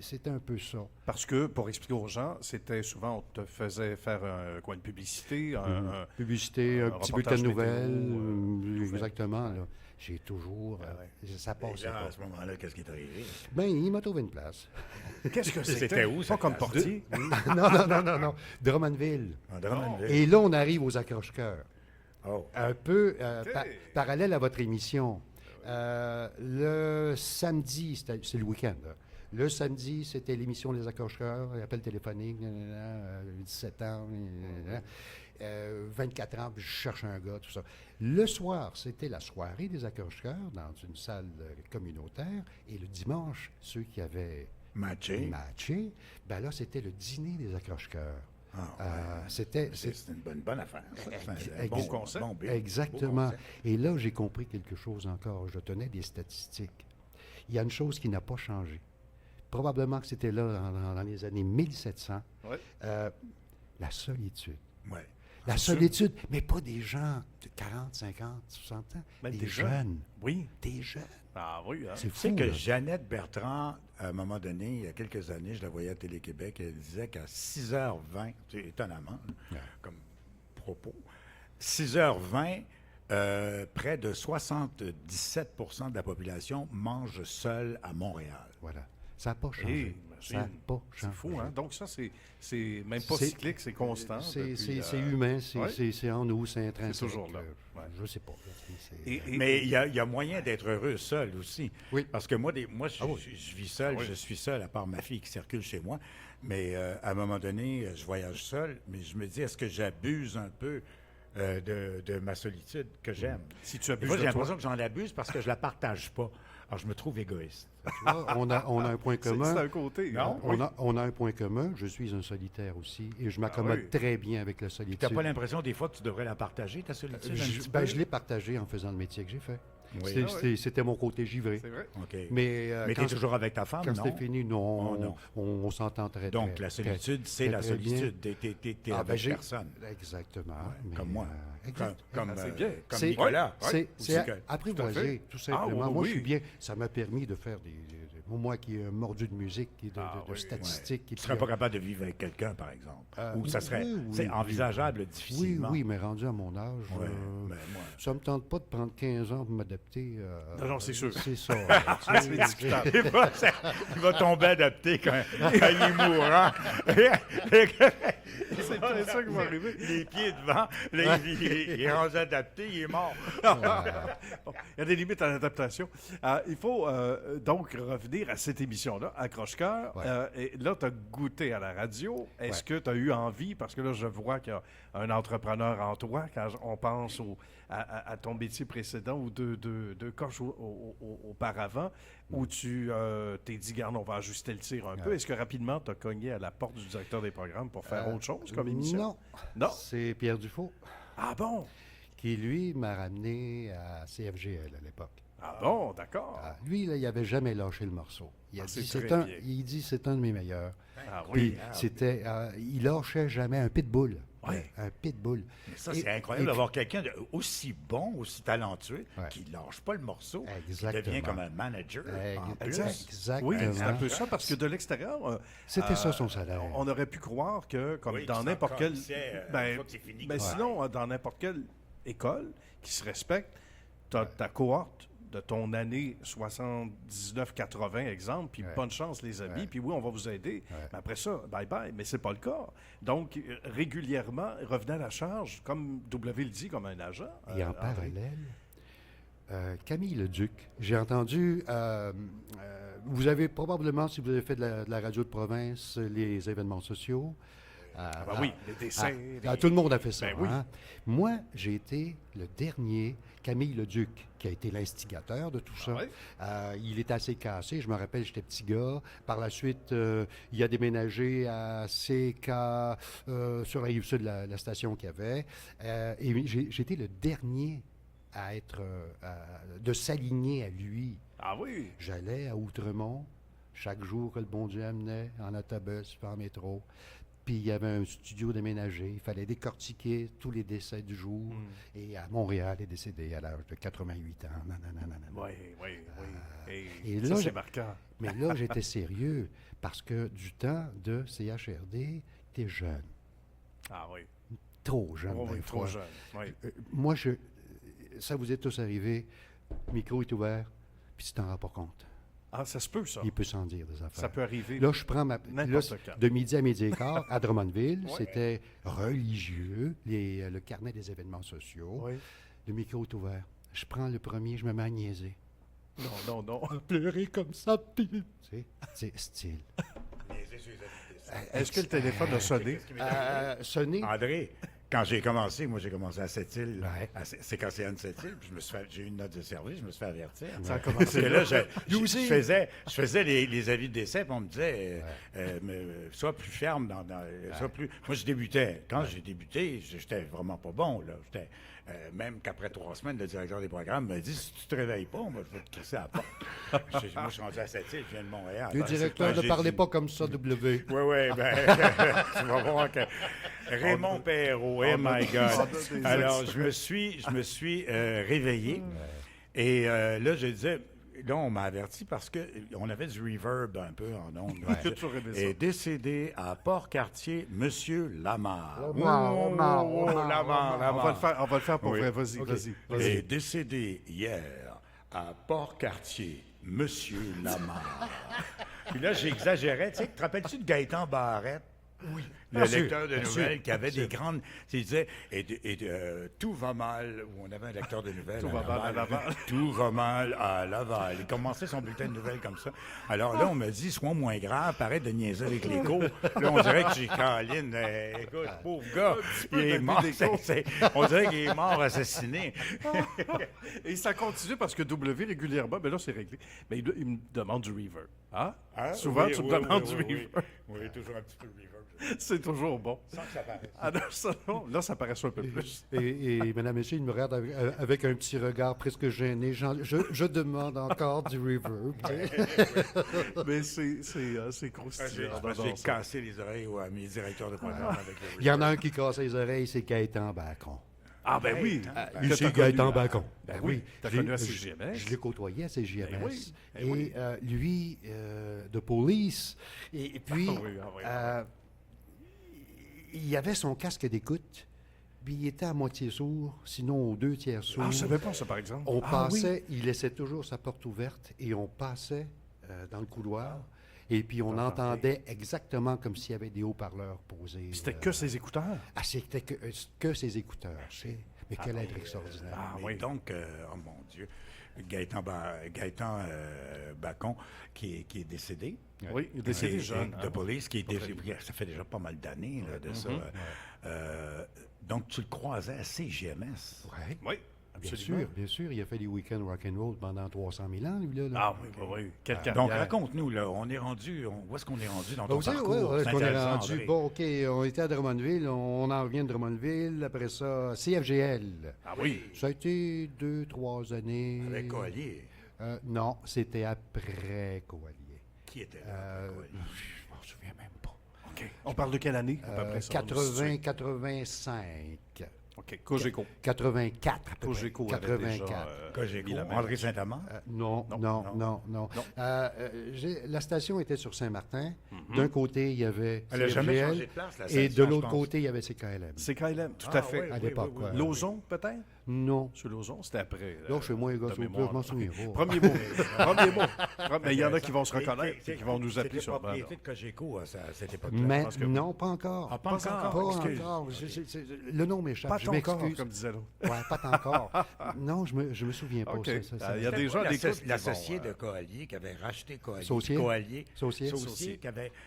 S1: C'était un peu ça.
S3: Parce que, pour expliquer aux gens, c'était souvent, on te faisait faire une publicité, un
S1: Publicité, un petit bulletin
S3: reportage
S1: de nouvelles.
S3: météo,
S1: exactement. Là. J'ai toujours... ça passe.
S2: Et là, à ce moment-là, qu'est-ce qui est arrivé?
S1: Ben, il m'a trouvé une place.
S3: Qu'est-ce que c'était?
S2: C'était où,
S3: Pas
S2: cette
S3: comme
S2: place?
S3: portier.
S1: non. Drummondville.
S2: En Drummondville.
S1: Et là, on arrive aux accroche-cœurs.
S2: Oh.
S1: Un peu parallèle à votre émission. Le samedi, c'est le week-end. Là. Le samedi, c'était l'émission Les accrocheurs, appel téléphonique, 17 ans, 24 ans, puis je cherche un gars, tout ça. Le soir, c'était la soirée des accrocheurs dans une salle communautaire. Et le dimanche, ceux qui avaient
S2: Matché.
S1: ben là, c'était le dîner des accroche-cœurs.
S2: C'est une bonne affaire. Ça. C'est un bon concept. Bon but.
S1: Exactement.
S2: Beau concept.
S1: Et là, j'ai compris quelque chose encore. Je tenais des statistiques. Il y a une chose qui n'a pas changé. Probablement que c'était là dans les années 1700.
S3: Ouais.
S1: La solitude.
S2: Ouais.
S1: La solitude, mais pas des gens de 40, 50, 60 ans.
S3: Même
S1: des jeunes.
S3: Oui.
S1: Des jeunes.
S3: Ah oui, hein?
S1: C'est
S2: Tu sais
S1: fou,
S2: que
S1: là.
S2: Jeannette Bertrand, à un moment donné, il y a quelques années, je la voyais à Télé-Québec, elle disait qu'à 6h20, c'est étonnamment, comme propos, 6h20, près de 77% de la population mange seule à Montréal.
S1: Voilà. Ça n'a pas changé. Ça n'a pas changé.
S3: C'est fou, hein? Donc ça, c'est même pas
S1: C'est-
S3: cyclique, c'est constant.
S1: C'est
S3: depuis,
S1: humain,
S3: ouais.
S1: c'est en nous, c'est intrinsèque.
S3: C'est toujours là. Ouais.
S1: Je ne sais pas.
S2: Mais il y a moyen d'être heureux seul aussi.
S1: Oui.
S2: Parce que moi, je vis seul, je suis seul, à part ma fille qui circule chez moi. Mais à un moment donné, je voyage seul, mais je me dis, est-ce que j'abuse un peu de ma solitude que j'aime?
S3: Si tu abuses
S2: Moi,
S3: de
S2: j'ai
S3: toi.
S2: l'impression que j'en abuse parce que je la partage pas. Alors, je me trouve égoïste.
S1: Tu vois, on a un point
S3: C'est
S1: commun.
S3: un côté.
S2: Non?
S3: hein?
S1: On a un point commun. Je suis un solitaire aussi et je m'accommode
S3: oui.
S1: très bien avec la
S2: Tu
S1: solitude.
S2: n'as pas l'impression, des fois, que tu devrais la partager, ta solitude? un petit
S1: Ben,
S2: peu?
S1: je l'ai partagé en faisant le métier que j'ai fait.
S2: Oui.
S1: C'était mon côté givré.
S3: C'est vrai.
S2: OK.
S1: Mais,
S2: Mais tu
S1: quand
S2: es toujours avec ta femme,
S1: quand
S2: non?
S1: c'était fini, non,
S2: Oh, non.
S1: On s'entend très
S2: Donc,
S1: très,
S2: la solitude,
S1: très,
S2: c'est
S1: très,
S2: la
S1: très bien.
S2: solitude. T'es
S1: Ah, ben,
S2: avec
S1: j'ai-
S2: personne.
S1: Exactement. mais,
S2: Comme moi.
S1: exact.
S2: Comme,
S3: c'est bien.
S2: comme
S1: C'est-
S2: Nicolas.
S1: C'est
S2: Aussi que-
S1: apprivoisé, tout simplement.
S3: Ah, oui,
S1: Moi,
S3: oui.
S1: je suis bien. Ça m'a permis de faire Moi qui est mordu de musique et de
S3: oui,
S1: statistiques.
S2: Tu ne serais pas capable de vivre avec quelqu'un, par exemple. Ou ça serait
S1: oui,
S2: c'est
S1: oui,
S2: envisageable
S1: oui,
S2: difficilement.
S1: oui, mais rendu à mon âge,
S2: Ouais, ben, moi,
S1: ça me tente pas de prendre 15 ans pour m'adapter.
S3: Non, c'est sûr.
S1: C'est ça.
S3: C'est discutable.
S2: il va tomber adapté quand il est mourant.
S3: C'est ça qui va arriver.
S2: Les pieds devant, là, il est rendu adapté, il est mort.
S3: Bon, il y a des limites à l'adaptation. Il faut donc revenir à cette émission-là, Accroche-Cœur.
S1: Ouais.
S3: Et là, tu as goûté à la radio. Est-ce que tu as eu envie, parce que là, je vois qu'il y a un entrepreneur en toi, quand on pense à ton métier précédent ou deux coches auparavant, où tu t'es dit, garde, on va ajuster le tir un peu. Est-ce que rapidement, tu as cogné à la porte du directeur des programmes pour faire autre chose comme émission?
S1: Non.
S3: Non?
S1: C'est Pierre Dufault
S3: Ah bon?
S1: qui, lui, m'a ramené à CFGL à l'époque.
S3: Ah bon, d'accord.
S1: Lui, là, il n'avait jamais lâché le morceau. Il a dit,
S3: c'est très bien.
S1: il dit, c'est un de mes meilleurs.
S3: Ah
S1: Puis,
S3: oui.
S1: c'était, il lâchait jamais un pitbull.
S3: Oui.
S1: Un pitbull.
S2: Mais ça,
S1: Et-
S2: c'est incroyable
S1: et-
S2: d'avoir quelqu'un aussi bon, aussi talentueux,
S1: Ouais.
S2: qui ne lâche pas le morceau, qui
S1: Exactement.
S2: devient comme un manager. En plus.
S1: Exactement.
S3: Oui, c'est un peu ça, parce que de l'extérieur,
S1: C'était ça son salaire.
S3: on aurait pu croire que, comme
S2: Oui,
S3: dans
S2: tu
S3: n'importe
S2: t'en
S3: quelle...
S2: calissais, une
S3: Ben,
S2: fois que c'est fini.
S3: ben
S2: Ouais.
S3: sinon, dans n'importe quelle école qui se respecte, tu as ta cohorte de ton année 79-80, exemple, puis bonne chance, les amis, puis oui, on va vous aider. Mais après ça, bye-bye, mais c'est pas le cas. Donc, régulièrement, revenez à la charge, comme W le dit, comme un agent.
S1: Et en
S3: André.
S1: parallèle, Camille Leduc, j'ai entendu, vous avez probablement, si vous avez fait de la radio de province, les événements sociaux.
S3: Ben oui, les décès.
S1: Tout le monde a fait ça.
S3: Ben oui.
S1: Hein? Moi, j'ai été le dernier, Camille Leduc, qui a été l'instigateur de tout ça.
S3: ouais?
S1: Il était assez cassé. Je me rappelle, j'étais petit gars. Par la suite, il a déménagé à CK, sur la rive sud de la station qu'il y avait. Et j'ai été le dernier à être, de s'aligner à lui.
S3: Ah oui?
S1: J'allais à Outremont chaque jour que le bon Dieu amenait, en autobus, en métro. Puis il y avait un studio déménagé. Il fallait décortiquer tous les décès du jour. Et à Montréal, il est décédé à l'âge de 88 ans.
S3: Oui, oui, oui.
S1: Et
S3: Ça,
S1: là,
S3: c'est marquant.
S1: Mais là, j'étais sérieux parce que du temps de CHRD, t'es jeune.
S3: Ah oui.
S1: Trop jeune,
S3: Oh,
S1: des
S3: oui, trop
S1: fois.
S3: jeune. Oui.
S1: Moi, ça vous est tous arrivé. Le micro est ouvert, puis tu t'en rends pas compte.
S3: Ah, ça se peut, ça.
S1: Il peut s'en dire des affaires.
S3: Ça peut arriver.
S1: Là, je prends
S3: N'importe
S1: là,
S3: quand.
S1: de midi à midi et quart, à Drummondville,
S3: Ouais.
S1: c'était religieux, le carnet des événements sociaux.
S3: Oui.
S1: Le micro est ouvert. Je prends le premier, je me mets à niaiser.
S3: Non, non, non.
S1: Pleurer comme ça, puis... Tu sais, c'est style.
S3: Est-ce que le téléphone a sonné?
S1: Sonner.
S2: André, quand j'ai commencé, moi j'ai commencé à Sept-Îles,
S1: Ouais.
S2: c'est quand c'est Anne Sept-Îles, puis j'ai eu une note de service, je me suis fait avertir.
S3: Ça a
S2: Parce
S3: commencé
S2: que
S3: là.
S2: là, je faisais les avis de décès, puis on me disait, sois plus ferme, sois plus... Moi, je débutais. Quand j'ai débuté, j'étais vraiment pas bon, là. Même qu'après 3 semaines, le directeur des programmes m'a dit, si tu te réveilles pas, moi, je vais te crisser à la porte. Moi, je suis rendu à Sept-Îles, je viens de Montréal.
S1: Le directeur ne parlait pas comme ça, W.
S2: Oui, ben, tu vas voir que Raymond Perrault, oh my God. Alors, je me suis réveillé et là, je disais, là, on m'a averti parce qu'on avait du reverb un peu en ondes.
S3: J'ai toujours aimé ça.
S2: Et décédé à Port-Cartier, Monsieur Lamar.
S1: Lamar,
S2: Lamar.
S3: On va le faire pour
S2: Oui.
S3: vrai. Vas-y,
S1: Ok.
S3: vas-y.
S2: Et décédé hier à Port-Cartier, Monsieur Lamar. Puis là, j'exagérais. Tu sais, te rappelles-tu de Gaëtan Barrette? Oui. Le lecteur de nouvelles qui avait des grandes... Il disait, tout va mal, où on avait un lecteur de nouvelles.
S3: Tout va mal à Laval.
S2: Tout va mal à Laval. Il commençait son bulletin de nouvelles comme ça. Alors là, on me dit, sois moins grave, arrête de niaiser avec l'écho. Là, on dirait que j'ai Caroline. Écoute, pauvre gars, il est mort. On dirait qu'il est mort assassiné.
S3: Et ça continue parce que W régulièrement, mais là c'est réglé, mais il me demande du reverb. Ah? Souvent
S2: Oui,
S3: tu me
S2: oui,
S3: demandes
S2: oui,
S3: du
S2: oui,
S3: reverb.
S2: oui, toujours un petit peu de reverb.
S3: C'est toujours bon.
S2: Sans que ça paraisse.
S3: Ah non, ça, non. Là, ça paraît un peu plus.
S1: Et mesdames, messieurs, il me regarde avec un petit regard presque gêné. Je demande encore du reverb. tu sais.
S3: Mais c'est croustillant.
S2: J'ai cassé les oreilles à mes directeurs de programme avec le
S1: Il y en a un qui casse les oreilles, c'est Gaëtan Bacon.
S3: Ah, ben oui.
S1: Lui,
S3: Que
S1: c'est
S3: t'as connu
S1: Gaëtan
S3: à-
S1: Bacon.
S3: Ben oui, t'as
S1: Je-
S3: connu à
S1: je-
S3: CJMS.
S1: Je l'ai côtoyé à CJMS.
S3: Ben oui, ben
S1: Et
S3: oui.
S1: lui, de police. Et puis,
S3: Ah oui, ah oui, ah
S1: il avait son casque d'écoute, puis il était à moitié sourd, sinon aux 2 tiers sourd.
S3: Ah, je savais pas ça, par exemple.
S1: On
S3: Ah, oui.
S1: passait, il laissait toujours sa porte ouverte et on passait dans le couloir. Et puis on entendait exactement comme s'il y avait des haut-parleurs posés.
S3: C'était que ses écouteurs.
S1: Ah, c'était que ses écouteurs. Mais quel être extraordinaire.
S3: Ah,
S2: Mais
S3: oui.
S2: donc, oh mon Dieu, Gaëtan Bacon, qui est décédé.
S3: Oui, il est décédé
S2: Et-
S3: jeune.
S2: et De
S3: hein.
S2: police, qui est
S3: Pas très
S2: décédé. Ça fait déjà pas mal d'années là, de ça.
S3: Mm-hmm.
S2: Donc, tu le croisais à CGMS.
S1: Ouais.
S3: Oui,
S1: Bien
S3: absolument.
S1: sûr, bien sûr. Il a fait des week-ends rock'n'roll pendant 300 000 ans, lui, là.
S3: Ah oui, oui, oui. Quelle
S2: Donc,
S3: carrière.
S2: raconte-nous, là, où est-ce qu'on est rendu dans ton
S1: Donc, vous savez,
S2: parcours?
S1: où est-ce
S2: C'est
S1: qu'on est
S2: intéressant,
S1: rendu?
S2: André.
S1: Bon, OK, on était à Drummondville, on en revient de Drummondville. Après ça, CFGL.
S3: Ah oui.
S1: Ça a été 2-3 années.
S2: Avec Coallier.
S1: Non, c'était après Coallier.
S2: Qui était là,
S1: Euh,
S2: après Coallier?
S1: je m'en souviens même pas.
S3: OK. On parle de quelle année, à peu près? ça, on nous situe?
S1: 80-85.
S3: OK. Cogeco.
S1: 84, à peu près.
S3: Cogeco avait déjà
S1: 84.
S2: Cogeco,
S3: mis la main
S2: André
S3: là-dessus.
S2: Saint-Amand.
S1: Non,
S3: Non,
S1: non,
S2: non.
S1: non, non.
S3: Non.
S1: La station était sur Saint-Martin. D'un côté, il y avait
S2: Elle n'a jamais
S1: CFGL,
S2: changé de place, la
S1: et
S2: station,
S1: de
S2: je
S1: l'autre
S2: pense.
S1: côté, il y avait CKLM.
S3: C'est KLM, tout
S2: Ah,
S3: à fait.
S2: oui,
S1: À l'époque,
S2: oui, oui,
S1: ouais.
S2: oui.
S3: Lauson, peut-être?
S1: Non.
S3: Sur Lauson, c'était après.
S1: Non, chez moi, les gars,
S3: de
S1: s'il vous plaît,
S3: mémoire.
S1: je m'en souviens pas.
S3: Premier mot. Premier mot. Mais il y en a qui vont se reconnaître et qui vont nous appeler
S2: C'était
S3: sur le banc, là.
S2: propriété de Cogeco à cette époque-là.
S1: Mais
S3: pense que-
S1: non, pas encore.
S2: Ah, pas encore?
S1: Pas
S2: Excuse.
S1: encore. Le nom m'échappe.
S3: Pas
S1: Je
S3: ton corps,
S1: m'excuse.
S3: comme disait l'autre.
S1: Ouais, pas encore. Non, je me souviens pas.
S3: OK.
S1: Ça-
S3: Il y a
S2: C'était
S3: des gens
S2: quoi
S3: à l'écoute qui
S2: l'associé
S3: vont,
S2: de Coallier qui avait racheté Coallier.
S1: Saucier?
S2: Coallier.
S1: Saucier?
S2: Saucier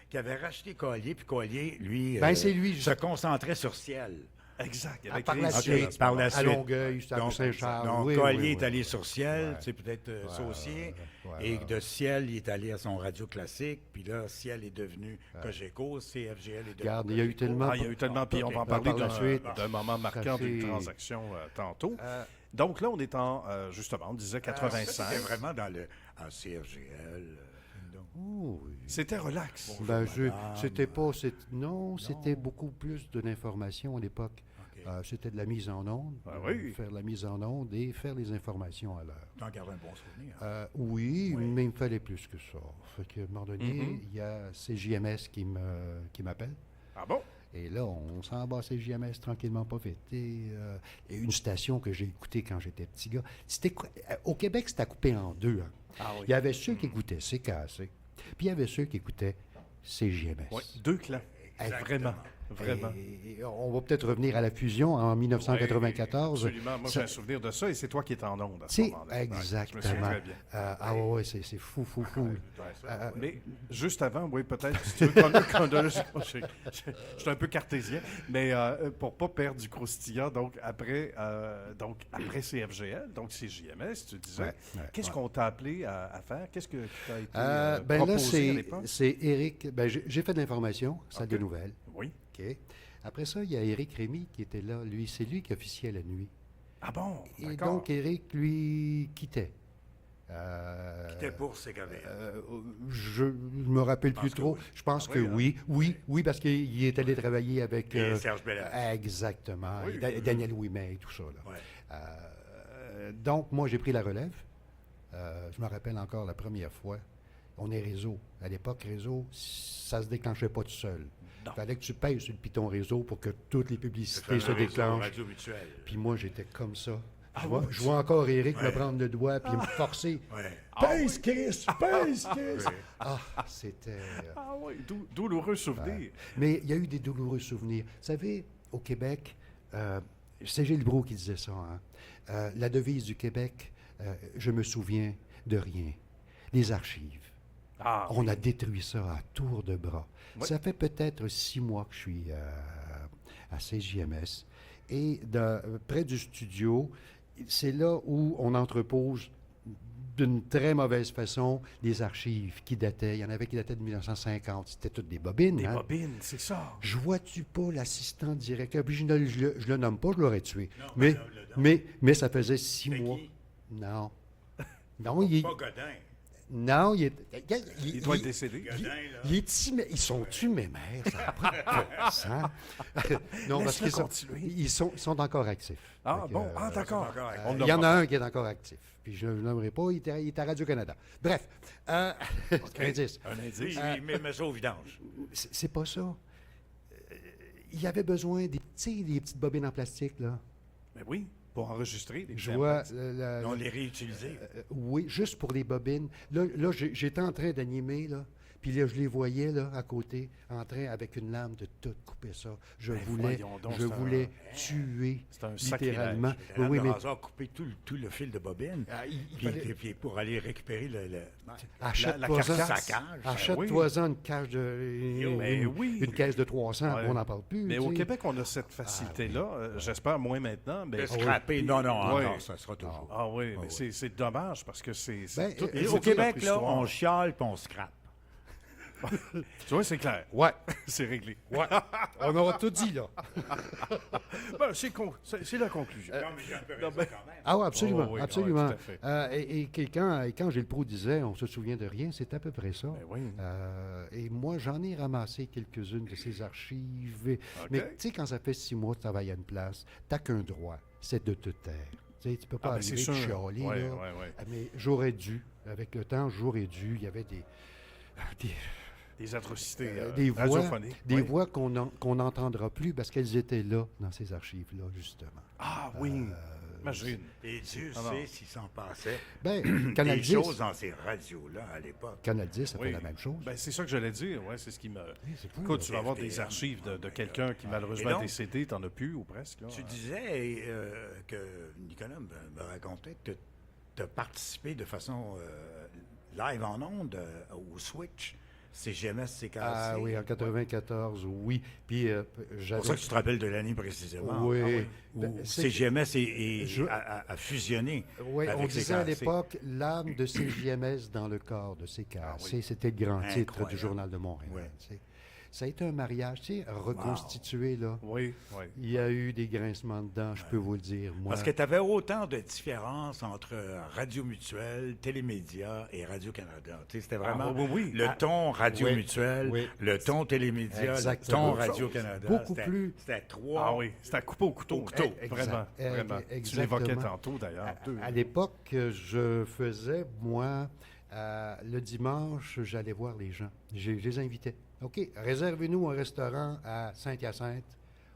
S2: qui avait racheté Coallier, puis Coallier, lui,
S1: Ben, c'est lui,
S2: se concentrait sur Ciel.
S3: Exact. Il
S1: Ah,
S3: avait
S1: par
S3: créé
S1: la
S3: ça,
S1: suite,
S3: à ce
S2: par
S3: moment-là.
S2: la
S1: à
S2: suite.
S1: Longueuil, c'était à
S2: Donc,
S1: Saint-Charles.
S2: Donc,
S1: Oui,
S2: Coallier
S1: oui,
S2: est
S1: oui.
S2: allé sur Ciel,
S1: Ouais.
S2: c'est peut-être Saucier.
S1: ouais,
S2: Et
S1: ouais.
S2: de Ciel, il est allé à son radio classique. Puis là, Ciel est devenu Cogeco, CFGL est devenu
S1: Regarde, il y a eu
S2: Cogeco.
S1: tellement...
S3: Ah, il y a eu tellement, puis on va en
S1: Ok.
S3: parler
S1: Par la suite,
S3: d'un moment marquant
S1: ça
S3: d'une
S1: fait-
S3: transaction tantôt. Donc là, on est en, justement, on disait
S2: C'était
S3: 85.
S2: vraiment en CFGL. donc.
S1: Oh, oui.
S3: C'était relax.
S1: Ben,
S2: madame.
S1: c'était pas... Non, c'était beaucoup plus de l'information à l'époque.
S2: OK.
S1: C'était de la mise en onde.
S3: Ah oui.
S1: Faire la mise en onde et faire les informations à l'heure.
S2: T'en gardes un bon souvenir.
S1: Oui,
S2: Oui.
S1: mais il me fallait plus que ça. Fait qu'à un moment donné,
S3: Mhm.
S1: il y a CJMS qui m'appelle.
S3: Ah bon?
S1: Et là, on s'en va à CJMS tranquillement, pas vite. Et une station que j'ai écoutée quand j'étais petit gars. Au Québec, c'était coupé en deux. Hein.
S3: Ah oui.
S1: Il y avait ceux qui écoutaient CKC, puis il y avait ceux qui écoutaient CJMS.
S3: Oui, deux clans. Vraiment, vraiment.
S1: Et on va peut-être revenir à la fusion en 1994.
S3: Absolument. Moi, j'ai un souvenir de ça et c'est toi qui es en onde à ce
S1: C'est
S3: moment-là. Ouais, je me souviens
S1: exactement.
S3: très bien.
S1: Ouais, c'est fou, fou, fou.
S3: Mais juste avant, oui, peut-être, si tu veux chronologique, je suis un peu cartésien, mais pour ne pas perdre du croustillant, donc après CFGL, donc CJMS, tu disais,
S1: Ouais,
S3: qu'est-ce qu'on t'a appelé à faire? Qu'est-ce que tu as été
S1: Ben là,
S3: proposé à l'époque?
S1: c'est Éric. Ben, j'ai fait de l'information, salle
S3: Ok.
S1: de nouvelles.
S3: Oui.
S1: OK. Après ça, il y a Éric Rémy qui était là. Lui, c'est lui qui officiait la nuit.
S3: Ah bon?
S1: Et
S3: D'accord.
S1: donc, Éric, lui, quittait.
S2: C'était pour CKVL.
S1: Je ne me rappelle plus
S2: pense que
S1: trop.
S2: oui.
S1: Je pense
S3: Ah
S1: que
S3: oui,
S1: oui, parce qu'il est allé travailler avec...
S2: Et Serge Bellamy.
S1: Exactement.
S3: Oui.
S1: Et Daniel Ouimet et tout ça. Là.
S2: Ouais.
S1: Donc, moi, j'ai pris la relève. Je me rappelle encore la première fois. On est réseau. À l'époque, réseau, ça se déclenchait pas tout seul. Il fallait que tu payes sur le piton réseau pour que toutes les publicités se déclenchent.
S2: Radio mutuelle.
S1: Puis moi, j'étais comme ça.
S3: Ah
S1: Je vois encore Éric me
S2: Ouais.
S1: prendre le doigt puis me forcer.
S2: Ouais.
S1: Pèse, Chris! Pèse, Chris!
S2: Oui.
S1: Ah, c'était...
S3: Ah oui, douloureux souvenir.
S1: Mais il y a eu des douloureux souvenirs. Vous savez, au Québec, c'est Gilles Brault qui disait ça. Hein? La devise du Québec, je me souviens de rien. Les archives.
S3: Ah,
S1: On a détruit ça à tour de bras.
S3: Oui.
S1: Ça fait peut-être 6 mois que je suis à CJMS. Et près du studio, c'est là où on entrepose d'une très mauvaise façon les archives qui dataient. Il y en avait qui dataient de 1950. C'était toutes des bobines.
S3: des
S1: hein.
S3: bobines, c'est ça.
S1: Je vois-tu pas l'assistant directeur? Puis je le nomme pas, je l'aurais tué.
S2: Non,
S1: mais,
S2: non,
S1: mais ça faisait 6
S2: C'est
S1: mois.
S2: qui?
S1: Non. Non, il...
S2: Pas Godin.
S1: Non,
S3: Il doit être décédé.
S1: Ils sont-tu mémères? Ça n'a pas de sens. Non, parce
S3: Laisse-le
S1: qu'ils
S3: continuer.
S1: sont encore actifs.
S3: Ah,
S1: Fait que,
S3: bon, d'accord. On
S1: il
S3: l'a
S1: y en
S3: pas.
S1: a un qui est encore actif. Puis je ne le nommerai pas, il est à Radio-Canada. Bref, indice.
S3: Un indice.
S2: Oui, il met ça au vidange.
S1: C'est pas ça. Il y avait besoin des petites bobines en plastique, là.
S3: Ben oui, pour enregistrer. Les
S1: Je vois...
S2: On les réutilise.
S1: oui, juste pour les bobines. Là j'étais en train d'animer, là. Puis là, je les voyais, là, à côté, en train, avec une lame, de tout couper ça. Je
S3: voyons donc,
S1: je
S3: c'est
S1: voulais tuer,
S3: c'est un
S1: littéralement.
S2: Oui,
S1: Oui, mais
S2: a coupé tout le fil de bobine. Puis pour aller récupérer
S1: achète-toi-en
S3: carcasse.
S1: achète-toi-en une cage une caisse de 300,
S3: Ouais.
S1: on n'en parle plus.
S3: Mais
S1: tu
S3: au
S1: sais.
S3: Québec, on a cette facilité-là. J'espère moins maintenant. Mais...
S2: de scraper. Non,
S3: Oui.
S2: encore, ça sera toujours.
S3: Ah oui, mais c'est dommage parce que c'est
S1: Ben,
S3: toute-
S2: Et
S3: c'est
S2: au
S3: toute
S2: Québec,
S3: notre
S2: là,
S3: histoire.
S2: on chiale puis on scrape.
S3: Tu vois, c'est clair.
S1: Ouais,
S3: C'est réglé.
S1: ouais. On aura tout dit, là.
S3: Ben, c'est la conclusion.
S2: mais j'ai un peu
S3: non, ben-
S2: quand même.
S1: Ah oui, absolument,
S3: Oh, oui,
S1: absolument.
S3: oui, tout à fait.
S1: Et quand Gilles Proulx disait « on se souvient de rien », c'est à peu près ça.
S3: Ben oui.
S1: Et moi, j'en ai ramassé quelques-unes de ces archives. Mais tu sais, quand ça fait 6 mois que tu travailles à une place, t'as qu'un droit, c'est de te taire. Tu sais, tu peux pas
S3: Ah, ben,
S1: arriver
S3: c'est
S1: de
S3: sûr.
S1: chialer,
S3: Ouais,
S1: là.
S3: ouais.
S1: Mais j'aurais dû, avec le temps, j'aurais dû. Il y avait
S3: Des atrocités
S1: des voix,
S3: radiophoniques. Oui.
S1: voix qu'on n'entendra plus parce qu'elles étaient là, dans ces archives-là, justement.
S3: Ah oui, imagine.
S2: Et Dieu
S3: Ah, non.
S2: sait s'il s'en passait
S1: Ben, Canal
S2: des
S1: 10,
S2: choses dans ces radios-là à l'époque.
S1: Canal 10, ça
S3: Oui.
S1: fait la même chose.
S3: Ben, c'est ça que j'allais dire. Ouais, c'est ce qui me...
S1: c'est fou,
S3: Écoute,
S1: là.
S3: tu vas avoir des
S2: RTM.
S3: archives de quelqu'un qui malheureusement
S2: Et
S3: est
S2: donc,
S3: décédé, t'en as plus ou presque. Là.
S2: Tu disais que Nicolas me racontait que tu as participé de façon live en ondes au Switch, CGMS, CKC.
S1: Ah oui, en 94, oui. Puis
S2: C'est
S1: j'avais...
S2: pour ça que tu te rappelles de l'année précisément.
S1: Oui.
S2: Ah oui. Où
S1: Ben, c'est-
S2: CGMS
S1: Je-
S2: a fusionné.
S1: Oui, on
S2: avec
S1: disait à
S2: CKC.
S1: l'époque l'âme de CJMS dans le corps de CKC.
S2: oui.
S1: C'était le grand titre
S2: Incroyable.
S1: du Journal de Montréal.
S2: Ouais.
S1: tu sais. Ça a été un mariage, tu sais, reconstitué, là.
S3: Oui, oui.
S1: Il y a eu des grincements dedans, je peux vous le dire. Moi,
S2: Parce que tu avais autant de différences entre Radio Mutuelle, Télémédia et Radio-Canada. Tu sais, c'était vraiment
S3: Ah, oui.
S2: le ton Radio
S1: oui,
S2: Mutuelle,
S1: oui.
S2: le ton Télémédia, le
S1: Exactement.
S2: ton Radio-Canada.
S1: Beaucoup
S2: C'était-
S1: plus.
S2: C'était trois.
S3: Ah oui, c'était à couper au couteau.
S2: Au couteau.
S3: Vraiment, vraiment. Tu
S1: Exactement.
S3: l'évoquais tantôt, d'ailleurs.
S1: À l'époque, je faisais, moi, le dimanche, j'allais voir les gens. Je les invitais. OK, réservez-nous un restaurant à Saint-Hyacinthe.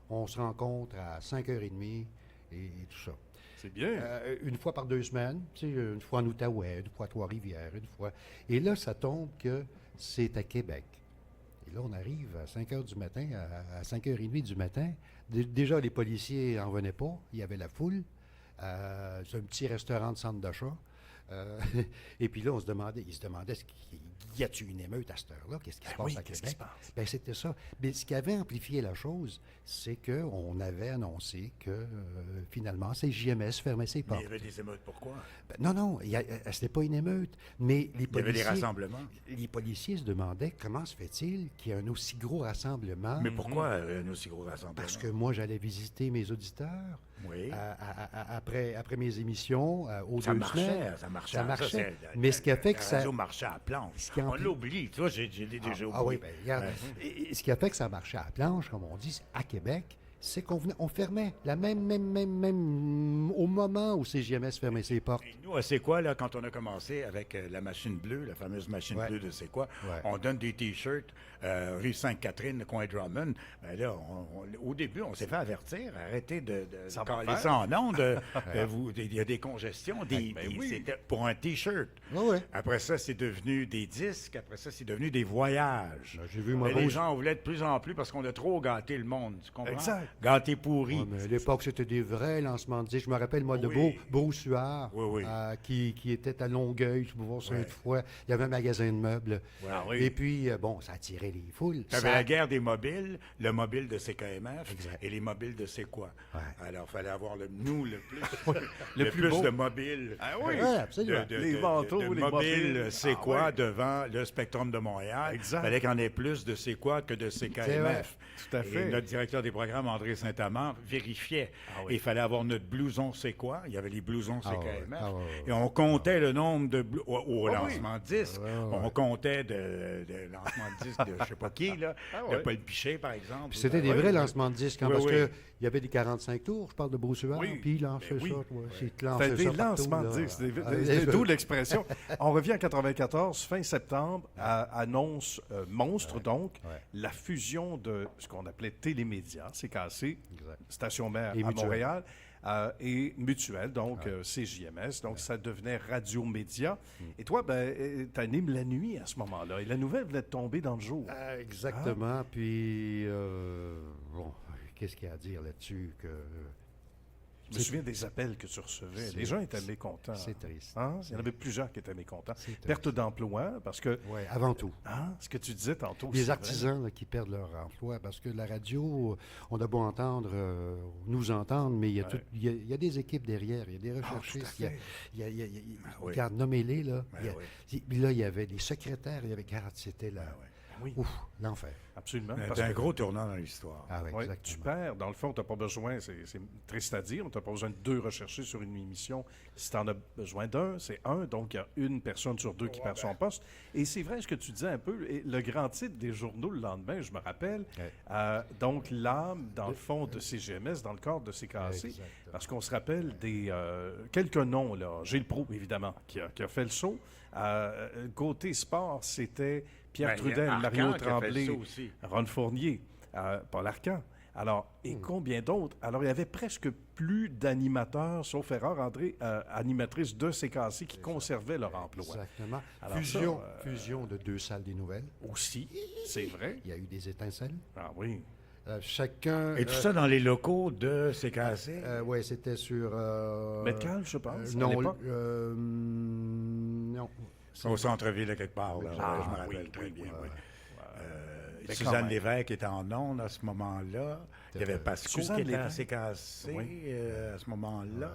S1: On se rencontre à 5h30 et tout ça.
S3: C'est bien.
S1: Une fois par 2 semaines, tu sais, une fois en Outaouais, une fois à Trois-Rivières, une fois. Et là, ça tombe que c'est à Québec. Et là, on arrive à 5 h du matin, à 5h30 du matin. Déjà, les policiers n'en venaient pas. Il y avait la foule. C'est un petit restaurant de centre d'achat. Et puis là, ils se demandaient, y a-t-il une émeute à cette heure-là? Qu'est-ce qui se passe
S3: oui,
S1: à
S3: qu'est-ce
S1: Québec?
S3: qui se passe?
S1: Ben, c'était ça. Mais ce qui avait amplifié la chose, c'est qu'on avait annoncé que finalement, CJMS fermait ses
S2: Mais
S1: portes.
S2: il y avait des émeutes. Pourquoi?
S1: Ben, non, c'était pas une émeute. Mais les
S2: Il y avait des
S1: policiers,
S2: rassemblements.
S1: les policiers se demandaient comment se fait-il qu'il y ait un aussi gros rassemblement.
S2: Mais pourquoi un aussi gros rassemblement?
S1: Parce que moi, j'allais visiter mes auditeurs
S2: Oui.
S1: après mes émissions, aux
S2: Ça
S1: 2
S2: marchait,
S1: semaines.
S2: ça marchait.
S1: Ça marchait.
S2: c'est-
S1: Mais ce qui a fait
S2: la
S1: que ça...
S2: radio marchait à planche.
S1: Ce qui
S2: On
S1: emplit-
S2: l'oublie. Tu vois, j'ai déjà oublié.
S1: Ah oui, bien, regarde. Et ce qui a fait que ça marchait à la planche, comme on dit, à Québec, c'est on fermait la même au moment où CJMS fermait ses portes.
S2: Et nous, c'est quoi, là, quand on a commencé avec la machine bleue, la fameuse machine
S1: Ouais.
S2: bleue de c'est quoi,
S1: Ouais.
S2: on donne des T-shirts, rue Sainte-Catherine, le coin Drummond. Ben là, au début, on s'est fait avertir, arrêtez de
S3: Ça va
S2: caler
S3: faire.
S2: ça en ondes. Il y a des congestions,
S3: Ben oui.
S2: c'était pour un T-shirt.
S1: Oui, oui.
S2: Après ça, c'est devenu des disques. Après ça, c'est devenu des voyages.
S1: J'ai vu, moi,
S2: Mais les
S1: Rose-
S2: gens voulaient de plus en plus parce qu'on a trop gâté le monde. Tu comprends?
S3: Exact.
S2: Gâté pourri.
S1: Ouais, mais à l'époque, c'était des vrais lancements de disques. Je me rappelle, moi, de
S2: Oui.
S1: Broussuard,
S2: Oui, oui.
S1: qui était à Longueuil, je voir Sainte-Foy. Il y avait un magasin de meubles.
S3: Ah oui.
S1: Et puis, bon, ça attirait les foules.
S2: Tu avais
S1: Ça-
S2: la guerre des mobiles, le mobile de CKMF
S1: Exact.
S2: et les mobiles de C'est quoi.
S1: Ouais.
S2: Alors, il fallait avoir le plus,
S3: Le plus beau.
S2: de mobiles.
S3: Ah oui.
S1: Ouais, absolument.
S3: Les manteaux,
S2: de
S3: les
S2: mobiles
S3: mobiles.
S2: C'est
S3: Ah
S2: quoi
S3: ouais.
S2: devant le Spectrum de Montréal.
S3: Exact.
S2: Il fallait qu'il y en ait plus de C'est quoi que de
S1: C'est vrai.
S2: CKMF.
S3: Tout à fait.
S2: Et notre directeur des programmes, André André Saint-Amand vérifiait.
S3: Ah oui.
S2: Et il fallait avoir notre blouson c'est quoi. Il y avait les blousons CKMF.
S1: Ah ouais.
S2: Et on comptait le nombre de au
S3: Ah oui.
S2: lancement de disques. On comptait de lancement de disques de je sais pas qui, là,
S3: Ah
S2: de
S3: ouais.
S2: Paul Pichet, par exemple.
S1: Puis c'était des
S2: Oui,
S1: vrais
S2: oui.
S1: lancements de disques, hein,
S2: Oui,
S1: parce
S2: oui.
S1: qu'il y avait des 45 tours, je parle de Beausoir,
S3: Oui.
S1: puis il lançait
S3: Ben oui.
S1: ça, toi. Il te
S3: Fait
S1: lançait
S3: des
S1: ça partout,
S3: lancements
S1: là.
S3: de disques,
S1: Ah,
S3: d'où l'expression. On revient en 94, fin septembre, annonce monstre, donc,
S1: ouais.
S3: la fusion de ce qu'on appelait Télémédia, CKC,
S1: Exact.
S3: station mère
S1: Et
S3: à
S1: Mutuelle.
S3: Montréal, et Mutuelle, donc CJMS, donc ça devenait Radio Média. Et toi, ben, tu animes la nuit à ce moment-là, et la nouvelle venait de tomber dans le jour.
S1: Exactement, puis, bon, qu'est-ce qu'il y a à dire là-dessus que...
S3: Je me souviens des appels que tu recevais. Les gens étaient mécontents.
S1: C'est triste.
S3: Hein? Il y en avait plusieurs qui étaient mécontents.
S1: C'est triste.
S3: Perte d'emploi, parce que,
S1: Oui, avant tout.
S3: hein, ce que tu disais tantôt.
S1: Les
S3: c'est
S1: artisans là, qui perdent leur emploi, parce que la radio, on a beau entendre, nous entendre, mais il y a,
S3: Ouais.
S1: il y a des équipes derrière, il y a des
S3: vrai. Ah,
S1: recherchistes,
S3: tout à fait.
S2: oui.
S1: regarde, nommez-les, là.
S2: Ben
S1: Puis là, il y avait des secrétaires, il y avait, regarde, c'était là.
S3: Oui,
S1: Ouf, l'enfer.
S3: absolument.
S2: C'est
S3: parce
S2: un
S3: que-
S2: gros tournant dans l'histoire.
S1: Ah oui,
S3: Ouais, tu
S1: exactement.
S3: perds. Dans le fond, tu n'as pas besoin, c'est triste à dire, tu n'as pas besoin de deux recherchés sur une émission. Si tu en as besoin d'un, c'est un. Donc, il y a une personne sur deux qui perd son poste. Et c'est vrai ce que tu disais un peu. Et le grand titre des journaux le lendemain, je me rappelle.
S1: Ouais.
S3: Donc, l'âme, dans le fond, de CGMS, dans le corps de CKC.
S1: Exactement.
S3: Parce qu'on se rappelle des quelques noms, là. Gilles Proulx, évidemment, qui a fait le saut. Côté sport, c'était Pierre
S2: Ben,
S3: Trudel,
S2: Arcan
S3: Mario
S2: qui a fait
S3: Tremblay,
S2: ça aussi.
S3: Ron Fournier, Paul Arcan. Alors, et combien d'autres? Alors, il y avait presque plus d'animateurs, sauf erreur, André, animatrices de CKC qui conservaient leur emploi.
S1: Exactement.
S3: Alors
S1: Fusion,
S3: ça,
S1: fusion de deux salles des nouvelles.
S3: Aussi, c'est vrai.
S1: Il y a eu des étincelles.
S3: Ah oui.
S1: Chacun...
S2: Et tout ça dans les locaux de CKC.
S1: Oui, c'était sur...
S3: Metcalfe, je pense, à
S1: non,
S3: l'époque.
S1: non.
S2: Au centre-ville, à quelque part. Là.
S3: Ah,
S2: je me rappelle
S3: oui,
S2: très
S3: oui,
S2: bien.
S3: oui,
S2: oui.
S3: Mais quand
S2: Suzanne
S3: même.
S2: Lévesque était en ondes à ce moment-là. Il y avait Pasco
S3: Suzanne
S2: qui était à
S3: Lévesque.
S2: CKC
S3: Oui.
S2: à ce moment-là.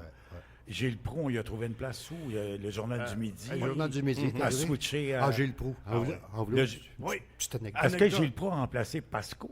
S2: Gilles Proulx, on y a trouvé une place où? Il y a le Journal du Midi.
S1: Le journal du Midi est
S2: a
S1: arrivé.
S2: switché à...
S1: Ah, Gilles Proulx.
S2: Ah, ouais.
S3: Oui.
S1: Petite anecdote.
S2: Est-ce que
S3: Anecdote.
S2: Gilles Proulx a remplacé Pasco?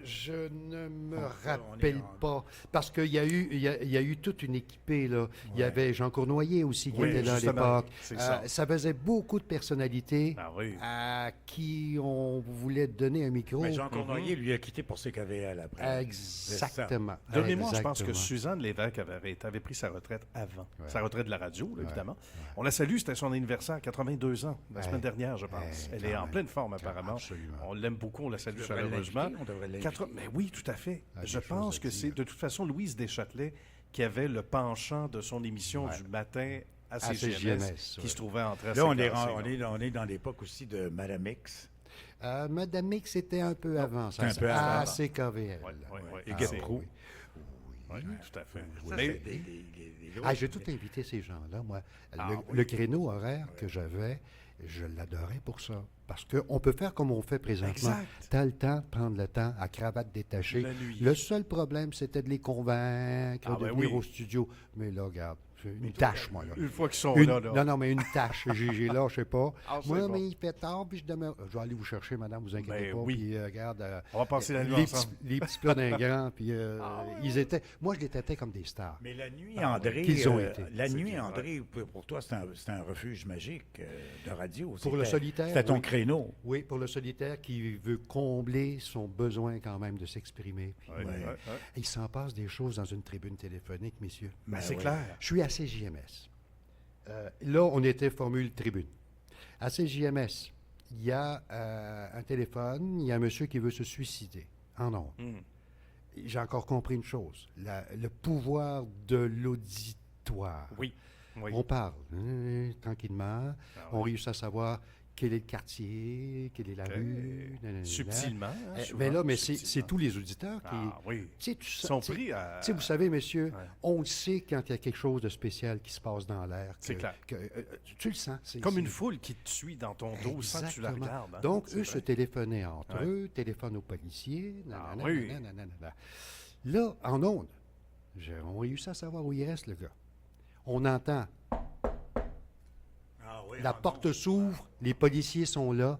S1: Je ne me
S2: on
S1: rappelle
S2: est en-
S1: pas. Parce qu'il y a eu, il y a eu toute une équipée, là. Il y avait Jean Cournoyer aussi qui
S3: Oui,
S1: était là à
S3: justement,
S1: l'époque.
S3: c'est ça.
S1: Ça faisait beaucoup de personnalités
S3: Ah oui.
S1: à qui on voulait donner un micro.
S2: Mais Jean Cournoyer, lui, a quitté pour CKVL après.
S1: Exactement.
S3: De mémoire, je pense que
S1: Exactement.
S3: Suzanne Lévesque avait pris sa retraite avant.
S1: Ouais.
S3: Sa retraite de la radio, là, évidemment. On la salue, c'était son anniversaire, 82 ans, la
S1: Ouais.
S3: semaine dernière, je pense. Elle
S1: quand
S3: est en
S1: même.
S3: pleine forme, apparemment.
S1: Absolument.
S3: On l'aime beaucoup, on la salue
S2: On devrait
S3: chaleureusement.
S2: l'inviter, on devrait l'inviter.
S3: Mais oui, tout à fait.
S1: Ah,
S3: Je
S1: des choses
S3: pense
S1: à
S3: que
S1: dire.
S3: c'est, de toute façon, Louise Deschâtelet qui avait le penchant de son émission
S1: Ouais.
S3: du matin à
S1: CJMS,
S3: CGMS, qui
S1: ouais.
S3: se trouvait entre
S2: Là, on est dans l'époque aussi de Madame X.
S1: Madame X, c'était un peu avant. Ça,
S2: un peu avant.
S1: à CKVL.
S3: Oui, oui, oui.
S2: Et
S1: Ah,
S2: Guy
S1: oui,
S2: Proulx.
S1: oui.
S3: Oui, tout à fait.
S2: Ça,
S3: Mais-
S2: c'est des gros-
S1: Ah, j'ai tout invité ces gens-là, moi.
S3: Ah,
S1: Le créneau horaire que j'avais, je l'adorais pour ça. Parce qu'on peut faire comme on fait présentement.
S3: Exact.
S1: Tu as le temps de prendre le temps à cravate détachée.
S3: La nuit.
S1: Le seul problème, c'était de les convaincre
S3: Ah,
S1: de
S3: ben
S1: venir
S3: oui.
S1: au studio. Mais là, regarde, c'est une tâche, moi. Là.
S3: Une fois qu'ils sont
S1: Une-
S3: là, là.
S1: Non, non, mais une tâche. J'ai là, je sais pas.
S3: Ah, c'est
S1: Moi,
S3: bon.
S1: mais il fait tard, puis je demeure. Je vais aller vous chercher, madame, vous inquiétez
S3: Ben
S1: pas.
S3: oui.
S1: Puis, regarde.
S3: On va passer la nuit
S1: les
S3: ensemble.
S1: petits, les petits plats d'un grand, puis ils étaient. Moi, je les traitais comme des stars.
S2: Mais la nuit, André,
S1: Qu'ils ont été.
S2: la
S3: C'est
S2: nuit,
S3: clair.
S2: André, pour toi, c'est un refuge magique de radio.
S1: Pour le
S2: C'était-
S1: solitaire,
S2: C'était ton
S1: oui.
S2: créneau.
S1: Oui, pour le solitaire qui veut combler son besoin quand même de s'exprimer. Puis,
S3: Oui,
S2: Ouais.
S3: oui, oui.
S1: il s'en passe des choses dans une tribune téléphonique, messieurs.
S3: Ben, c'est
S2: ouais.
S3: clair.
S1: Je suis à CJMS. Là, on était formule tribune. À CJMS, il y a un téléphone, il y a un monsieur qui veut se suicider en ondes.
S3: Hum.
S1: J'ai encore compris une chose, le pouvoir de l'auditoire.
S3: Oui. Oui.
S1: On parle tranquillement,
S3: Ah
S1: on réussit à savoir quel est le quartier, quelle est la rue. nanana.
S3: Subtilement. hein,
S1: Mais
S3: souvent,
S1: là, mais c'est
S3: subtilement.
S1: tous les auditeurs qui...
S3: Ah oui.
S1: Tu sais, tu
S3: Ils
S1: sais-
S3: sont
S1: tu sais-
S3: pris à.
S1: tu sais, vous savez, messieurs,
S3: Ouais.
S1: on le sait quand il y a quelque chose de spécial qui se passe dans l'air.
S3: C'est clair.
S1: Tu le sens. c'est-
S3: Comme
S1: c'est-
S3: une foule qui te suit dans ton dos sans que tu la
S1: Exactement.
S3: regardes. hein.
S1: Donc,
S3: C'est
S1: eux
S3: vrai.
S1: se téléphonaient entre
S3: Ouais.
S1: eux, téléphonent aux policiers.
S3: Ah
S1: nanana,
S3: oui.
S1: nanana, nanana. Là, en ondes, on réussit à savoir où il reste, le gars. On entend,
S2: Ah oui,
S1: la porte s'ouvre, les policiers sont là.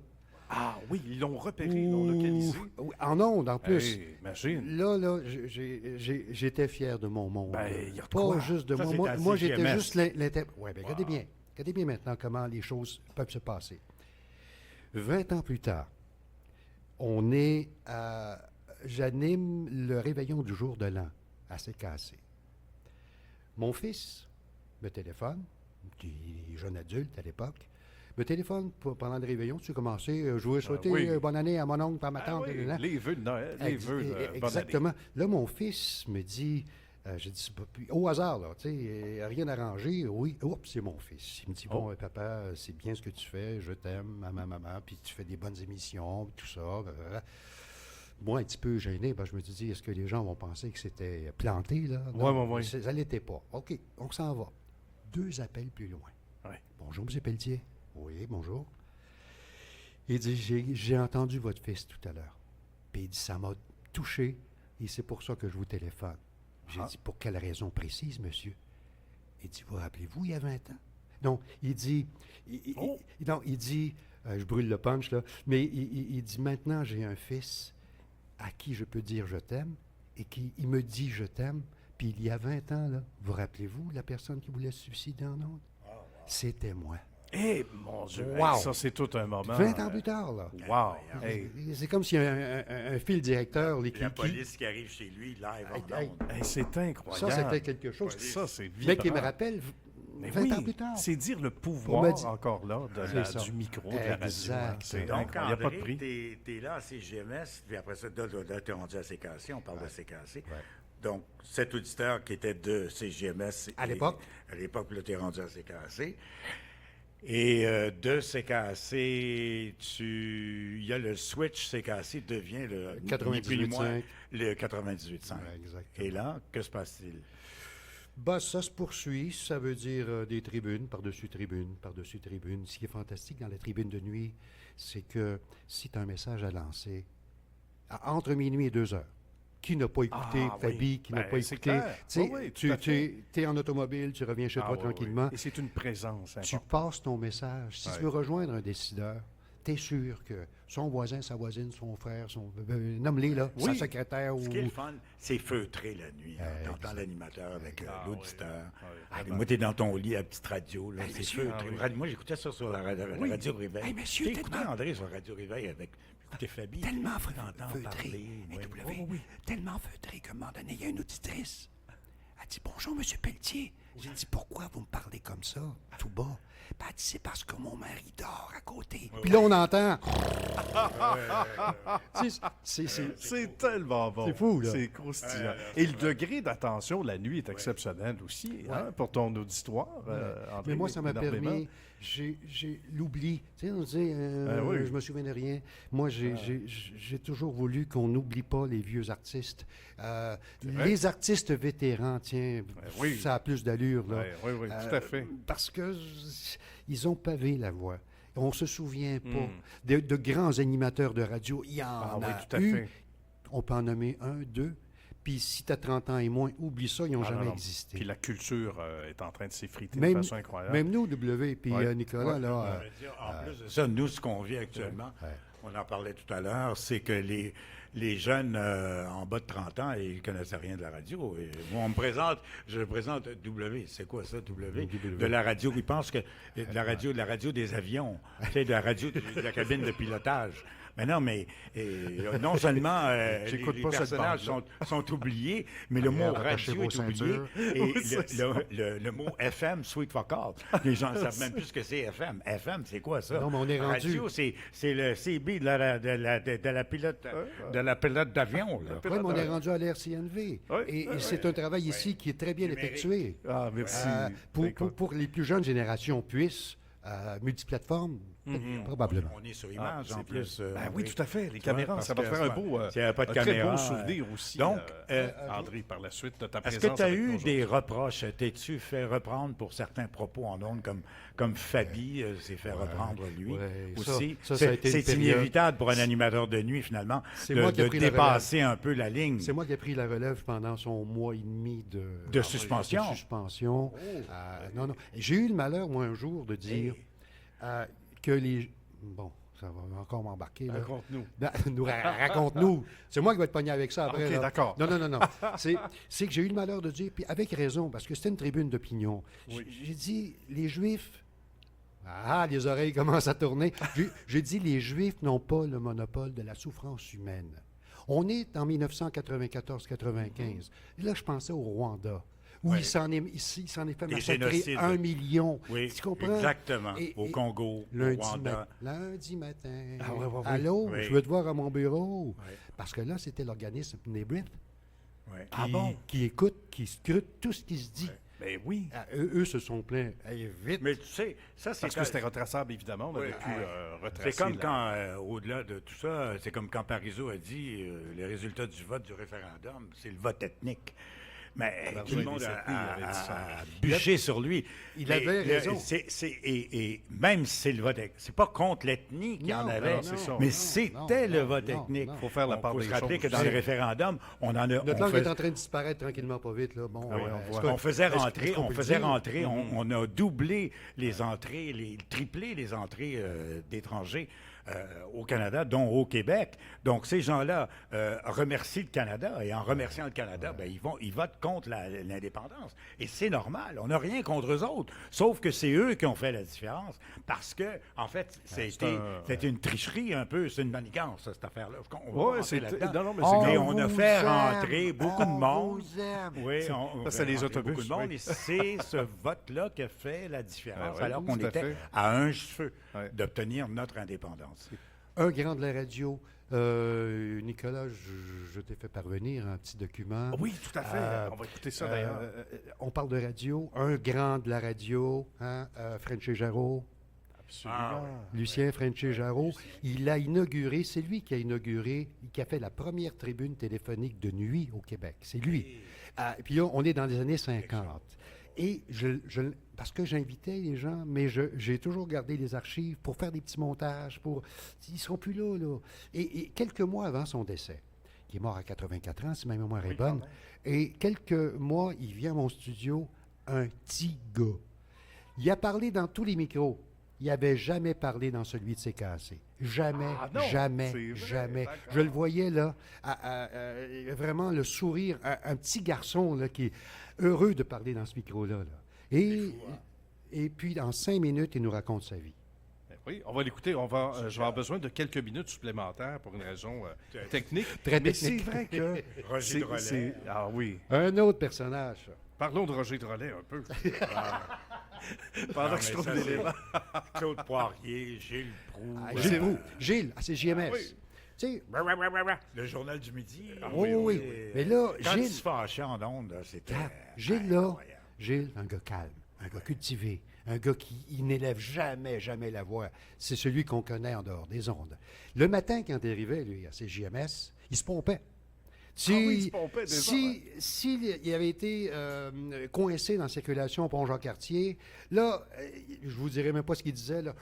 S3: Ah oui, ils l'ont repéré, ils l'ont localisé.
S1: En ondes, en plus.
S3: Hey, imagine.
S1: Là, j'étais fier de mon monde.
S3: Ben, il y a de
S1: Pas
S3: quoi.
S1: juste de
S2: Ça, c'est
S1: moi.
S2: à
S1: Moi, j'étais
S2: CGMS.
S1: juste l'inter... Oui, bien, regardez bien. Regardez bien maintenant comment les choses peuvent se passer. 20 ans plus tard, on est à... J'anime le réveillon du jour de l'an à CKC. Mon fils me téléphone, qui est jeune adulte à l'époque, me téléphone pendant le réveillon. Tu as commencé, je voulais souhaiter
S3: oui.
S1: bonne année à mon oncle, à ma
S3: Ah
S1: tante.
S3: oui,
S1: blablabla.
S3: les vœux de Noël, les vœux de bonne année.
S1: Exactement. Là, mon fils me dit, j'ai dit, au hasard, là, tu sais, rien arrangé. Oui, oups, c'est mon fils. Il me dit, bon, papa, c'est bien ce que tu fais, je t'aime, maman, puis tu fais des bonnes émissions, tout ça. Blablabla. Moi, un petit peu gêné, je me suis dit, est-ce que les gens vont penser que c'était planté, là? Non,
S3: Oui.
S1: ça ne l'était pas. OK, on s'en va. 2 appels plus loin.
S3: Ouais.
S1: Bonjour, M. Pelletier. Oui, bonjour. Il dit, j'ai entendu votre fils tout à l'heure. Puis il dit, ça m'a touché et c'est pour ça que je vous téléphone. J'ai dit, pour quelle raison précise, monsieur? Il dit, vous rappelez-vous, il y a 20 ans? Non, il dit, je brûle le punch, là, mais il dit, maintenant, j'ai un fils à qui je peux dire je t'aime et il me dit je t'aime. Puis il y a 20 ans, là, vous rappelez-vous la personne qui voulait se suicider en ondes? C'était moi.
S3: Eh, mon Dieu,
S1: Wow.
S3: hey, ça, c'est tout un moment.
S1: 20 ans plus tard, là.
S3: Wow. Hey,
S1: C'est comme s'il y a un fil directeur là,
S2: La police qui arrive chez lui, live en
S1: Hey,
S2: ondes.
S3: hey, c'est incroyable.
S1: Ça, c'était quelque chose.
S3: Ça, c'est
S1: Mais qui me
S3: vibrant.
S1: rappelle
S3: Mais
S1: 20
S3: oui,
S1: ans plus tard.
S3: c'est dire le
S1: On m'a
S3: pouvoir
S1: dit-
S3: encore là
S1: C'est ça.
S3: du micro, de la radio.
S1: Exact.
S3: C'est
S2: Donc,
S3: incroyable. Il n'y a pas de
S2: André,
S3: prix.
S2: t'es là à CGMS, puis après ça, là, t'es rendu à CKC, on parle de CKC.
S1: Ouais.
S2: Donc, cet auditeur qui était de CGMS...
S1: À l'époque.
S2: À l'époque, puis là, t'es rendu à CKC. Et de CKC, il y a le switch CKC devient le... ni plus ni moins
S1: 98.5.
S2: Le 98.5.
S1: Ouais, exactement.
S2: Et là, que se passe-t-il?
S1: Ça se poursuit. Ça veut dire des tribunes, par-dessus tribunes, par-dessus tribunes. Ce qui est fantastique dans la tribune de nuit, c'est que si tu as un message à lancer, entre minuit et 2 heures, qui n'a pas écouté
S3: Ah,
S1: Fabi,
S3: oui.
S1: qui n'a
S3: Ben,
S1: pas
S3: c'est
S1: écouté...
S3: clair.
S1: Tu sais,
S3: Oui, oui, tout à fait.
S1: tu es en automobile, tu reviens chez
S3: Ah,
S1: toi
S3: oui,
S1: tranquillement.
S3: oui. Et c'est une présence
S1: Tu
S3: importante.
S1: passes ton message. Si
S3: Ouais.
S1: tu veux rejoindre un décideur, tu es sûr que son voisin, sa voisine, son frère, nomme-les, là, sa
S3: Oui.
S1: secrétaire
S2: Ce
S1: ou...
S2: qui est le fun, c'est feutré la nuit.
S1: Exact.
S2: T'entends l'animateur avec l'auditeur.
S3: oui.
S2: Ah, moi, t'es dans ton lit à petite radio. Là, c'est
S1: monsieur,
S2: feutré. Moi, j'écoutais ça sur la Radio Réveil.
S1: Hey, monsieur,
S2: J'ai écouté
S1: tellement-
S2: André sur Radio Réveil avec... Écoutez, Fabi.
S1: Tellement
S2: t'entends
S1: feutré.
S2: parler,
S1: Hey,
S2: ouais.
S1: W, tellement feutré qu'à un moment donné, il y a une auditrice. Elle dit, bonjour, Monsieur Pelletier. J'ai dit, pourquoi vous me parlez comme ça, tout bas? Ben, elle dit, c'est parce que mon mari dort à côté. Puis là, on entend.
S3: C'est tellement bon.
S1: C'est fou, là.
S3: C'est croustillant. Et le degré d'attention la nuit est exceptionnel aussi hein, pour ton auditoire. André,
S1: Mais moi, ça m'a
S3: énormément.
S1: permis, j'ai l'oubli. Tu sais, on dit,
S3: oui.
S1: je me souviens de rien. Moi, j'ai toujours voulu qu'on n'oublie pas les vieux artistes.
S3: vrai.
S1: Les artistes vétérans, tiens,
S3: oui.
S1: ça a plus d'allure, là.
S3: Oui, oui, tout à fait.
S1: Parce que ils ont pavé la voie. On se souvient pas
S3: Hmm.
S1: de grands animateurs de radio. Il y en
S3: Ah oui,
S1: a
S3: tout à
S1: eu.
S3: fait.
S1: On peut en nommer un, deux. Puis si tu as 30 ans et moins, oublie ça, ils n'ont
S3: Ah,
S1: jamais
S3: non, non.
S1: existé.
S3: Puis la culture est en train de s'effriter
S1: Même-
S3: de façon incroyable.
S1: Même nous, W, puis
S3: Ouais.
S1: Nicolas,
S3: Ouais.
S1: là...
S2: En plus de ça, nous, ce qu'on vit actuellement, on en parlait tout à l'heure, c'est que les jeunes en bas de 30 ans, ils ne connaissaient rien de la radio. Et moi, je présente W. C'est quoi ça, W? De la radio. Ils pensent que de la radio des avions, tu sais, de la radio de la cabine de pilotage. Mais non, mais non seulement
S3: J'écoute
S2: les
S3: pas cette
S2: personnages
S3: bande-là.
S2: sont oubliés, mais le mot
S1: attachez
S2: radio
S1: vos
S2: est oublié.
S1: ceintures.
S2: Et
S3: Oui, c'est ça.
S2: le mot FM, sweet fuck all. Les gens ne savent même plus ce que c'est FM. FM, c'est quoi ça?
S1: Non, mais on est rendu-
S2: Radio, c'est le CB de la pilote d'avion. Là.
S1: Oui, mais on est rendu à l'RCNV.
S3: Oui,
S1: Et
S3: oui,
S1: c'est un travail ici qui est très bien
S2: Numérique.
S1: effectué.
S3: Ah, merci.
S1: Pour les plus jeunes générations puissent, multiplateforme, probablement.
S2: On est sur
S3: Ah,
S2: image,
S3: c'est
S2: en
S3: bien.
S2: plus.
S3: Ben oui, tout à fait. Les
S2: Tu vois,
S3: caméras,
S2: parce
S3: ça va
S2: que
S3: faire un beau,
S2: s'il y avait pas de
S3: un très
S2: caméra,
S3: beau souvenir aussi.
S2: donc,
S3: André, par la suite de ta
S2: Est-ce
S3: présence.
S2: que tu as
S3: avec
S2: eu
S3: nous
S2: des
S3: aujourd'hui.
S2: reproches? T'es-tu fait reprendre pour certains propos en ondes, comme Fabi s'est fait reprendre lui
S1: ouais.
S2: aussi?
S1: Ça a été une
S2: C'est
S1: période-
S2: inévitable pour un animateur de nuit, finalement,
S1: C'est
S2: de,
S1: moi qui ai
S2: de
S1: pris la
S2: dépasser un peu la ligne.
S1: C'est moi qui ai pris la relève pendant son mois et demi
S2: De suspension.
S1: de suspension. Non. J'ai eu le malheur, moi, un jour, de dire que les... Bon, ça va encore m'embarquer. Là.
S3: Raconte-nous.
S1: Raconte-nous. C'est moi qui vais te pogner avec ça après.
S3: OK,
S1: là.
S3: d'accord.
S1: Non. C'est que j'ai eu le malheur de dire, puis avec raison, parce que c'était une tribune d'opinion.
S3: Oui.
S1: J'ai dit, les Juifs... Ah, les oreilles commencent à tourner. J'ai dit, les Juifs n'ont pas le monopole de la souffrance humaine. On est en 1994-95. Là, je pensais au Rwanda, où
S2: Oui.
S1: il s'en est fait
S2: Des
S1: massacrer
S2: génocides.
S1: 1 million.
S2: Oui,
S1: Tu comprends?
S2: exactement. Au
S1: Et
S2: Congo, au
S1: lundi,
S2: Rwanda.
S1: lundi matin.
S3: Ah, ouais.
S1: Allô,
S2: Oui.
S1: je veux te voir à mon bureau.
S2: Oui.
S1: Parce que là, c'était l'organisme Nebrit
S2: Oui.
S1: qui écoute, qui scrute tout ce qui se dit.
S3: Ben oui.
S1: Ah, eux se sont plaints. Hey, vite.
S2: Mais tu sais, ça, c'est
S3: Parce que c'était retraçable, évidemment. On
S2: Oui.
S3: aurait pu retracer.
S2: C'est comme
S3: la-
S2: quand, au-delà de tout ça, c'est comme quand Parizeau a dit les résultats du vote du référendum, c'est le vote ethnique. Mais
S3: Bernard
S2: tout le monde
S3: Louis-Serpy avait dit ça.
S2: a bûché sur lui.
S1: Il
S2: Mais
S1: avait raison.
S2: Et même si c'est le vote ethnique, c'est pas contre l'ethnie qu'il y en
S1: Non,
S2: avait,
S3: non, c'est ça.
S2: mais
S1: non,
S2: c'était le
S1: non,
S2: vote
S1: non,
S2: ethnique.
S1: non.
S3: Faut faire la part
S2: faut
S3: des
S2: se rappeler
S3: choses.
S2: que dans les référendums, on en a...
S1: Notre
S2: on
S1: langue
S2: fait-
S1: est en train de disparaître tranquillement, pas vite. Là. Bon,
S3: Ah oui, on
S1: est-ce
S3: voit.
S1: que-
S2: On faisait
S1: est-ce
S2: rentrer,
S1: qu'on
S2: on
S1: peut le
S2: faisait
S1: dire?
S2: rentrer, on a doublé les entrées, triplé les entrées d'étrangers au Canada, dont au Québec. Donc, ces gens-là remercient le Canada, et en remerciant le Canada, ben, ils votent contre l'indépendance. Et c'est normal, on n'a rien contre eux autres, sauf que c'est eux qui ont fait la différence, parce que, en fait, c'était une tricherie un peu, c'est une manigance, cette affaire-là. On va
S3: Ouais,
S2: rentrer
S3: c'est.
S2: là-dedans.
S3: Non, mais c'est
S2: Et
S3: grave.
S2: on a fait rentrer beaucoup de monde. Oui,
S3: Ça, c'est les autobus,
S2: beaucoup de monde,
S3: oui.
S2: et c'est ce vote-là qui a fait la différence,
S3: Ah ouais,
S2: alors qu'on
S3: tout à
S2: était
S3: fait.
S2: à un cheveu
S3: Ouais.
S2: d'obtenir notre indépendance.
S1: Un grand de la radio. Nicolas, je t'ai fait parvenir un petit document.
S3: Oui, tout à fait. On va écouter ça, d'ailleurs.
S1: On parle de radio. Un grand de la radio, hein, Frenchy Jarreau.
S3: Absolument.
S1: Lucien Frenchy Jarreau. Il a inauguré, c'est lui qui a inauguré, qui a fait la première tribune téléphonique de nuit au Québec. C'est lui. Puis là, on est dans les années 50. Et parce que j'invitais les gens, mais j'ai toujours gardé les archives pour faire des petits montages. Ils ne seront plus là. Et quelques mois avant son décès, qui est mort à 84 ans, si ma mémoire est bonne, et quelques mois, il vient à mon studio, un petit gars. Il a parlé dans tous les micros. Il n'avait jamais parlé dans celui de CKC. Jamais,
S3: Ah non,
S1: jamais,
S3: c'est vrai,
S1: jamais.
S3: d'accord.
S1: Je le voyais là, vraiment le sourire, un petit garçon là, qui est heureux de parler dans ce micro-là. Là. Et puis, en 5 minutes, il nous raconte sa vie.
S3: Ben oui, on va l'écouter. Je vais avoir besoin de quelques minutes supplémentaires pour une raison technique.
S1: Très
S3: Mais
S1: technique.
S3: c'est vrai que.
S2: Roger Drolet.
S3: Ah oui.
S1: Un autre personnage, ça.
S3: Parlons de Roger Drolet un peu. Pendant que je trouve l'élément.
S2: Claude Poirier, Gilles Proulx.
S1: Gilles Proulx. Gilles, c'est JMS.
S3: oui.
S1: Tu sais,
S2: Le Journal du Midi.
S1: oui. Mais là,
S2: Quand
S1: Gilles-
S2: il se fâchait en ondes, là, c'était...
S1: Gilles, là,
S2: incroyable.
S1: Gilles, un gars calme, un gars cultivé, un gars qui il n'élève jamais la voix. C'est celui qu'on connaît en dehors des ondes. Le matin, quand il arrivait, lui, à CJMS, il se pompait.
S3: oui, il se pompait déjà,
S1: S'il avait été coincé dans la circulation au Pont-Jean-Cartier, là, je vous dirais même pas ce qu'il disait, là.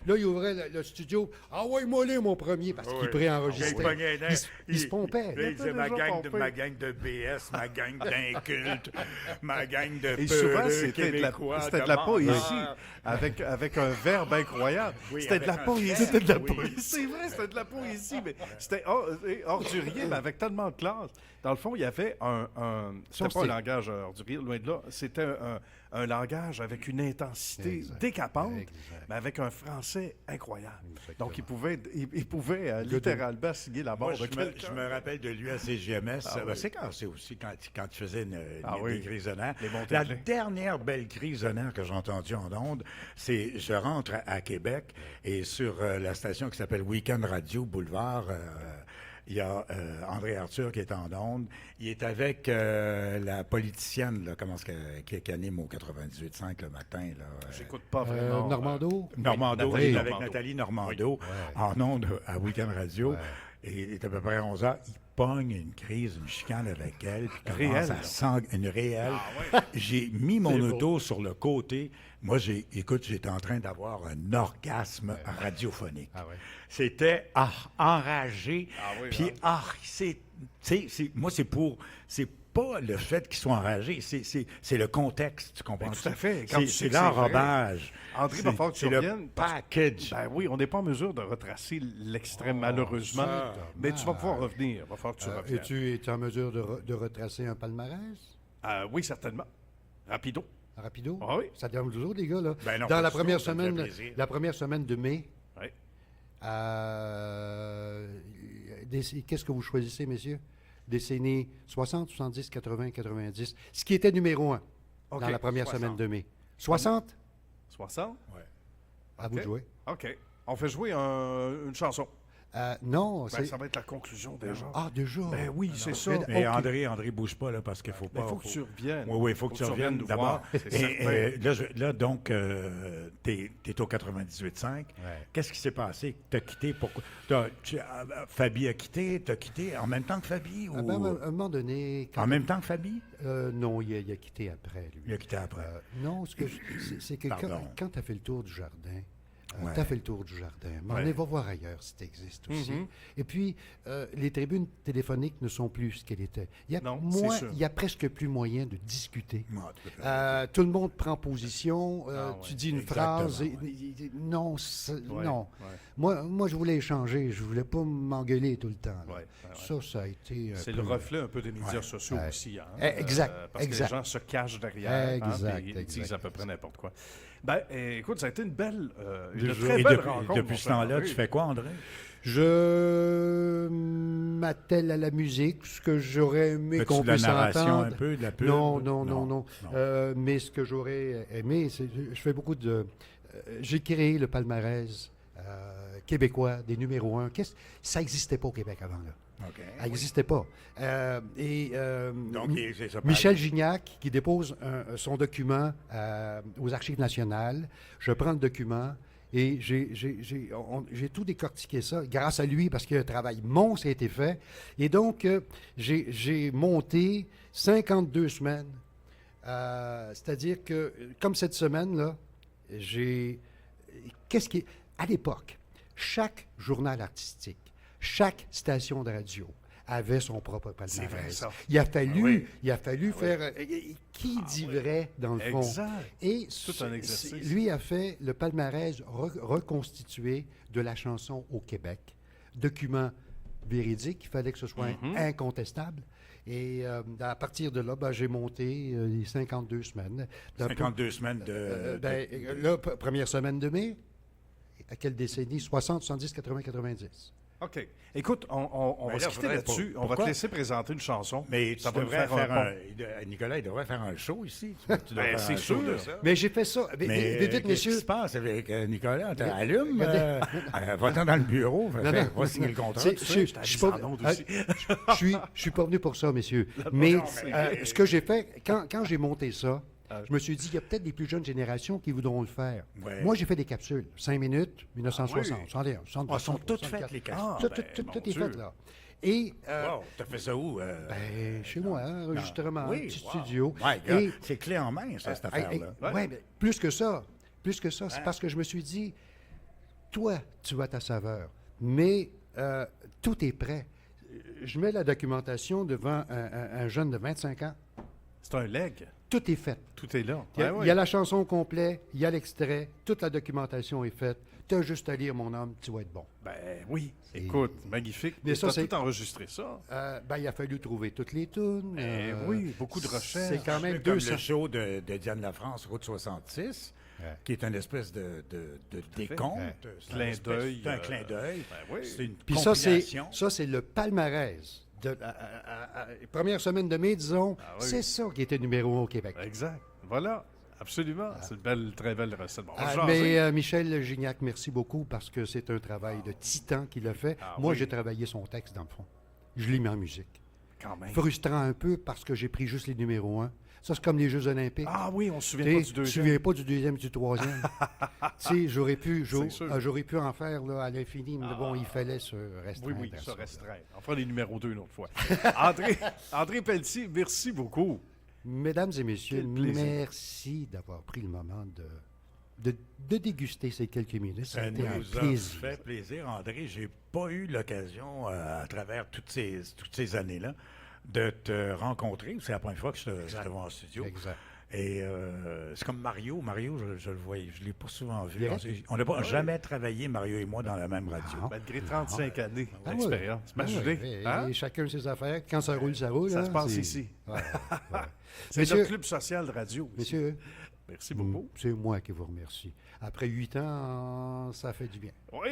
S1: Là, il ouvrait le studio. Ah ouais, moi, là, mon premier, parce qu'il préenregistrait. Il se pompait.
S2: Là, il disait
S3: déjà pompé.
S2: ma gang de BS, ma gang d'incultes, ma gang de
S3: Et souvent,
S2: peureux
S3: c'était de la
S2: québécois.
S3: poésie, avec un verbe incroyable.
S2: Oui,
S3: C'était de la
S2: avec un
S3: poésie.
S2: verbe, oui.
S3: C'est vrai, c'était de la poésie, mais c'était ordurier, mais avec tellement de classe. Dans le fond, il y avait c'était pas un langage ordurier, loin de là. C'était un langage avec une intensité
S1: Exact.
S3: décapante,
S1: Exact.
S3: mais avec un français incroyable.
S1: Exactement.
S3: Donc, il pouvait littéralement signer la mort
S2: Moi,
S3: de quelqu'un.
S2: je me rappelle de lui à CGMS. C'est aussi quand il faisait des crises d'honneur.
S3: Les montées
S2: La
S3: de lait.
S2: dernière belle crise d'honneur que j'ai entendue en ondes, c'est je rentre à Québec et sur la station qui s'appelle Weekend Radio Boulevard, il y a André Arthur qui est en ondes. Il est avec la politicienne là, qui anime au 98.5 le matin. Là,
S3: J'écoute pas vraiment.
S1: Normando?
S2: Normando,
S3: Nathalie
S2: il est avec
S3: Normando.
S2: Nathalie Normando, en ondes à Weekend Radio.
S1: Ouais.
S2: Et il est à peu près 11 heures. Il pogne une crise, une chicane avec elle. Puis
S3: Réelle,
S2: commence à
S3: là.
S2: une réelle. J'ai mis mon auto sur le côté. Moi, j'étais en train d'avoir un orgasme radiophonique.
S1: Ah ouais.
S2: C'était enragé.
S3: Ah oui,
S2: Puis, moi, c'est pas le fait qu'ils soient enragés, c'est le contexte, tu comprends?
S3: Ben, tout à fait. Quand tu sais
S2: C'est
S3: que c'est vrai.
S2: l'enrobage.
S3: André, il va falloir que tu
S2: C'est le
S3: reviennes.
S2: package.
S3: Ben oui, on n'est pas en mesure de retracer l'extrême, malheureusement.
S1: ça,
S3: Mais tu vas pouvoir revenir. Il va falloir que tu reviennes.
S1: Es-tu en mesure de retracer un palmarès?
S3: Oui, certainement. Rapido.
S1: Rapido?
S3: Ah oui.
S1: Ça donne toujours, les gars, là.
S2: Ben non,
S1: Dans
S2: pas
S1: la
S2: du
S1: première
S2: tout, ça me fait
S1: semaine,
S2: plaisir.
S1: la première semaine de mai,
S3: Oui.
S1: qu'est-ce que vous choisissez, messieurs? Décennies 60, 70, 80, 90. Ce qui était numéro 1
S3: OK,
S1: dans la première
S2: 60.
S1: semaine de mai. 60?
S3: 60?
S1: À vous de
S3: OK.
S1: jouer.
S3: OK. On fait jouer une chanson.
S1: Non,
S3: Ben,
S1: c'est...
S3: ça va être la conclusion déjà.
S1: Ah, déjà?
S3: Ben oui, c'est ça.
S2: Mais
S1: OK.
S2: André, bouge pas, là, parce qu'il faut
S3: Ben,
S2: pas...
S3: il faut que tu reviennes.
S2: Oui, il faut que tu reviennes
S3: nous
S2: d'abord.
S3: voir, c'est
S2: Et
S3: certain.
S2: là, donc, t'es au 98.5. Qu'est-ce qui s'est passé? T'as quitté, pourquoi? Fabi a quitté, t'as quitté en même temps que Fabi? Ou...
S1: Ah ben, à un moment donné...
S2: En même temps que Fabi?
S1: non, il a quitté après, lui.
S2: Il a quitté après.
S1: Non, c'est que
S2: Pardon.
S1: quand tu as fait le tour du jardin,
S2: Ouais.
S1: tu as fait le tour du jardin. Mais
S3: Ouais.
S1: on va voir ailleurs si tu existes aussi.
S3: Mhm.
S1: Et puis, les tribunes téléphoniques ne sont plus ce qu'elles étaient.
S3: Non, c'est sûr.
S1: Il y a presque plus presque plus discuter.
S2: Ouais, tout à fait.
S1: Tout le monde prend position.
S3: Ah,
S1: tu
S3: ouais.
S1: dis une
S2: Exactement,
S1: phrase.
S2: ouais.
S1: Non,
S3: Ouais,
S1: non.
S3: ouais.
S1: Moi, je voulais échanger. Je voulais pas m'engueuler tout le temps. là.
S3: Ouais, ouais.
S1: Ça a été...
S3: C'est le reflet un peu des médias
S2: Ouais.
S3: sociaux
S1: Ouais.
S3: aussi. Hein?
S1: Exact,
S3: Parce
S1: exact.
S3: que les gens se cachent derrière.
S1: Exact,
S3: puis ils
S1: exact,
S3: disent à peu près
S1: exact.
S3: n'importe quoi. Ben, écoute, ça a été une belle, une
S1: Déjà.
S3: très
S2: Et
S3: belle
S2: depuis,
S3: rencontre.
S2: depuis
S3: mon
S2: ce
S3: cher
S2: temps-là,
S3: André.
S2: tu fais quoi, André?
S1: Je m'attelle à la musique, ce que j'aurais aimé
S2: Fais-tu
S1: qu'on
S2: de la
S1: puisse
S2: narration
S1: entendre.
S2: un peu, de la pub?
S1: Non, non, non, non.
S2: Non.
S1: Mais ce que j'aurais aimé, c'est je fais beaucoup de... j'ai créé le palmarès québécois des numéros 1. Ça n'existait pas au Québec avant, là.
S2: OK.
S1: Ça n'existait pas.
S2: Donc, c'est ça.
S1: Michel Gignac qui dépose son document aux Archives nationales. Je prends le document et j'ai tout décortiqué ça grâce à lui parce qu'un travail monstre a été fait. Et donc, j'ai monté 52 semaines. C'est-à-dire que, comme cette semaine-là, à l'époque, chaque journal artistique, chaque station de radio avait son propre palmarès.
S3: C'est vrai, ça.
S1: Il a fallu,
S3: oui.
S1: faire... qui dit vrai, dans le fond?
S3: Exact.
S1: Et
S3: Tout un exercice.
S1: lui a fait le palmarès reconstitué de la chanson au Québec. Document véridique, il fallait que ce soit incontestable. Et à partir de là, j'ai monté les 52 semaines.
S2: 52 semaines de...
S1: Là, première semaine de mai, à quelle décennie? 60, 70, 80, 90.
S3: OK. Écoute, on
S2: Ben
S3: va
S2: là,
S3: se quitter
S2: faudrait
S3: là-dessus.
S2: pas-
S3: On va te
S2: pourquoi?
S3: laisser présenter une chanson.
S2: Mais
S3: ça
S2: tu
S3: va nous
S2: devrais faire
S3: pont.
S2: Nicolas, il devrait faire un show ici. Tu devrais
S3: Ben,
S2: faire
S3: c'est
S2: un show
S3: sûr.
S2: de ça.
S1: Mais j'ai fait ça.
S2: Mais
S1: Vite,
S2: qu'est-ce qui
S1: messieurs.
S2: se passe avec Nicolas? Allume,
S1: regardez.
S2: va-t'en dans le bureau,
S1: Non, non,
S2: va signer le contrat.
S1: c'est-
S2: tu sais.
S1: je suis pas-
S3: en ondes aussi.
S1: je suis pas venu pour ça, messieurs. Mais
S2: mais-
S1: ce que j'ai fait, quand j'ai monté ça, je me suis dit, il y a peut-être des plus jeunes générations qui voudront le faire.
S2: Ouais.
S1: Moi, j'ai fait des capsules. 5 minutes, 1960,
S3: oui.
S1: 61, 63,
S2: Ah, sont toutes
S1: 64.
S2: faites, les capsules.
S3: Ah,
S1: Tout,
S3: ben,
S1: tout
S3: mon
S1: est
S3: Dieu.
S1: fait, là. Et,
S2: Wow, t'as fait ça où?
S1: chez moi, enregistrement,
S2: Oui,
S1: petit
S2: wow.
S1: studio.
S2: My God,
S1: Et-
S2: c'est clé en main, ça, cette affaire-là.
S1: Oui, mais plus que ça, c'est parce que je me suis dit, toi, tu as ta saveur, mais tout est prêt. Je mets la documentation devant un jeune de 25 ans,
S3: C'est un leg.
S1: tout est fait.
S3: Tout est là.
S1: Il y a,
S3: Ben
S1: il y a
S3: oui.
S1: la chanson complète, il y a l'extrait, toute la documentation est faite. Tu as juste à lire, mon homme, tu vas être bon.
S3: Ben oui. Écoute, magnifique.
S1: Mais
S3: Mais
S1: ça,
S3: ça,
S1: c'est-
S3: tout enregistré, ça.
S1: Il a fallu trouver toutes les tunes.
S3: Oui, beaucoup de recherches.
S1: C'est quand même
S2: Comme
S1: 200.
S2: le show de Diane Lafrance, Route 66, qui est une espèce de décompte.
S1: Ouais.
S2: C'est
S3: Clin
S2: un espèce-
S3: d'œil,
S2: C'est un clin d'œil.
S3: ben oui.
S2: C'est une
S1: Puis
S2: compilation.
S1: ça, c'est le palmarès. Première semaine de mai, disons,
S3: Ah oui.
S1: c'est ça qui était numéro 1 au Québec.
S3: Exact. Voilà. Absolument. C'est une belle, très belle recette. Bon, on va
S1: Ah,
S3: jaser.
S1: mais Michel Gignac, merci beaucoup parce que c'est un travail de titan qu'il a fait.
S3: Ah
S1: Moi,
S3: oui.
S1: j'ai travaillé son texte, dans le fond. Je l'ai mis en musique.
S3: Quand même.
S1: Frustrant un peu parce que j'ai pris juste les numéros 1. Ça, c'est comme les Jeux olympiques.
S3: Ah oui, on se
S1: Tu
S3: souvient pas du
S1: ne te
S3: deuxième.
S1: souviens pas du deuxième et du troisième. Tu sais, j'aurais pu
S3: sûr.
S1: en faire là, à l'infini, mais bon, il fallait se
S3: Oui,
S1: restreindre.
S3: oui,
S1: à
S3: ça
S1: ça.
S3: restreint. On fera les numéros 2 une autre fois. André Pelletier, merci beaucoup.
S1: Mesdames et messieurs,
S3: Quel plaisir.
S1: merci d'avoir pris le moment de déguster ces quelques minutes. Ça a
S2: Ça
S1: été un
S2: nous a
S1: plaisir.
S2: fait plaisir, André. J'ai pas eu l'occasion, à travers toutes ces années-là, de te rencontrer. C'est la première fois que je te vois en studio.
S1: Exact.
S2: Et c'est comme Mario. Mario, je le voyais, je ne l'ai pas souvent vu.
S1: Bien.
S2: On n'a pas jamais travaillé, Mario et moi, dans la même radio.
S1: Non.
S3: Malgré 35 années
S1: Ah oui.
S3: d'expérience.
S1: Ah
S3: Imaginez.
S1: oui. Et
S3: Hein?
S1: chacun ses affaires. Quand ça roule, ça roule.
S3: Ça
S1: hein,
S3: se passe
S1: c'est-
S3: ici.
S1: Ouais, ouais.
S3: C'est
S1: Messieurs-
S3: notre club social de radio. aussi.
S1: Messieurs,
S3: Merci beaucoup.
S1: c'est moi qui vous remercie. Après 8 ans, ça fait du bien.
S3: Oui.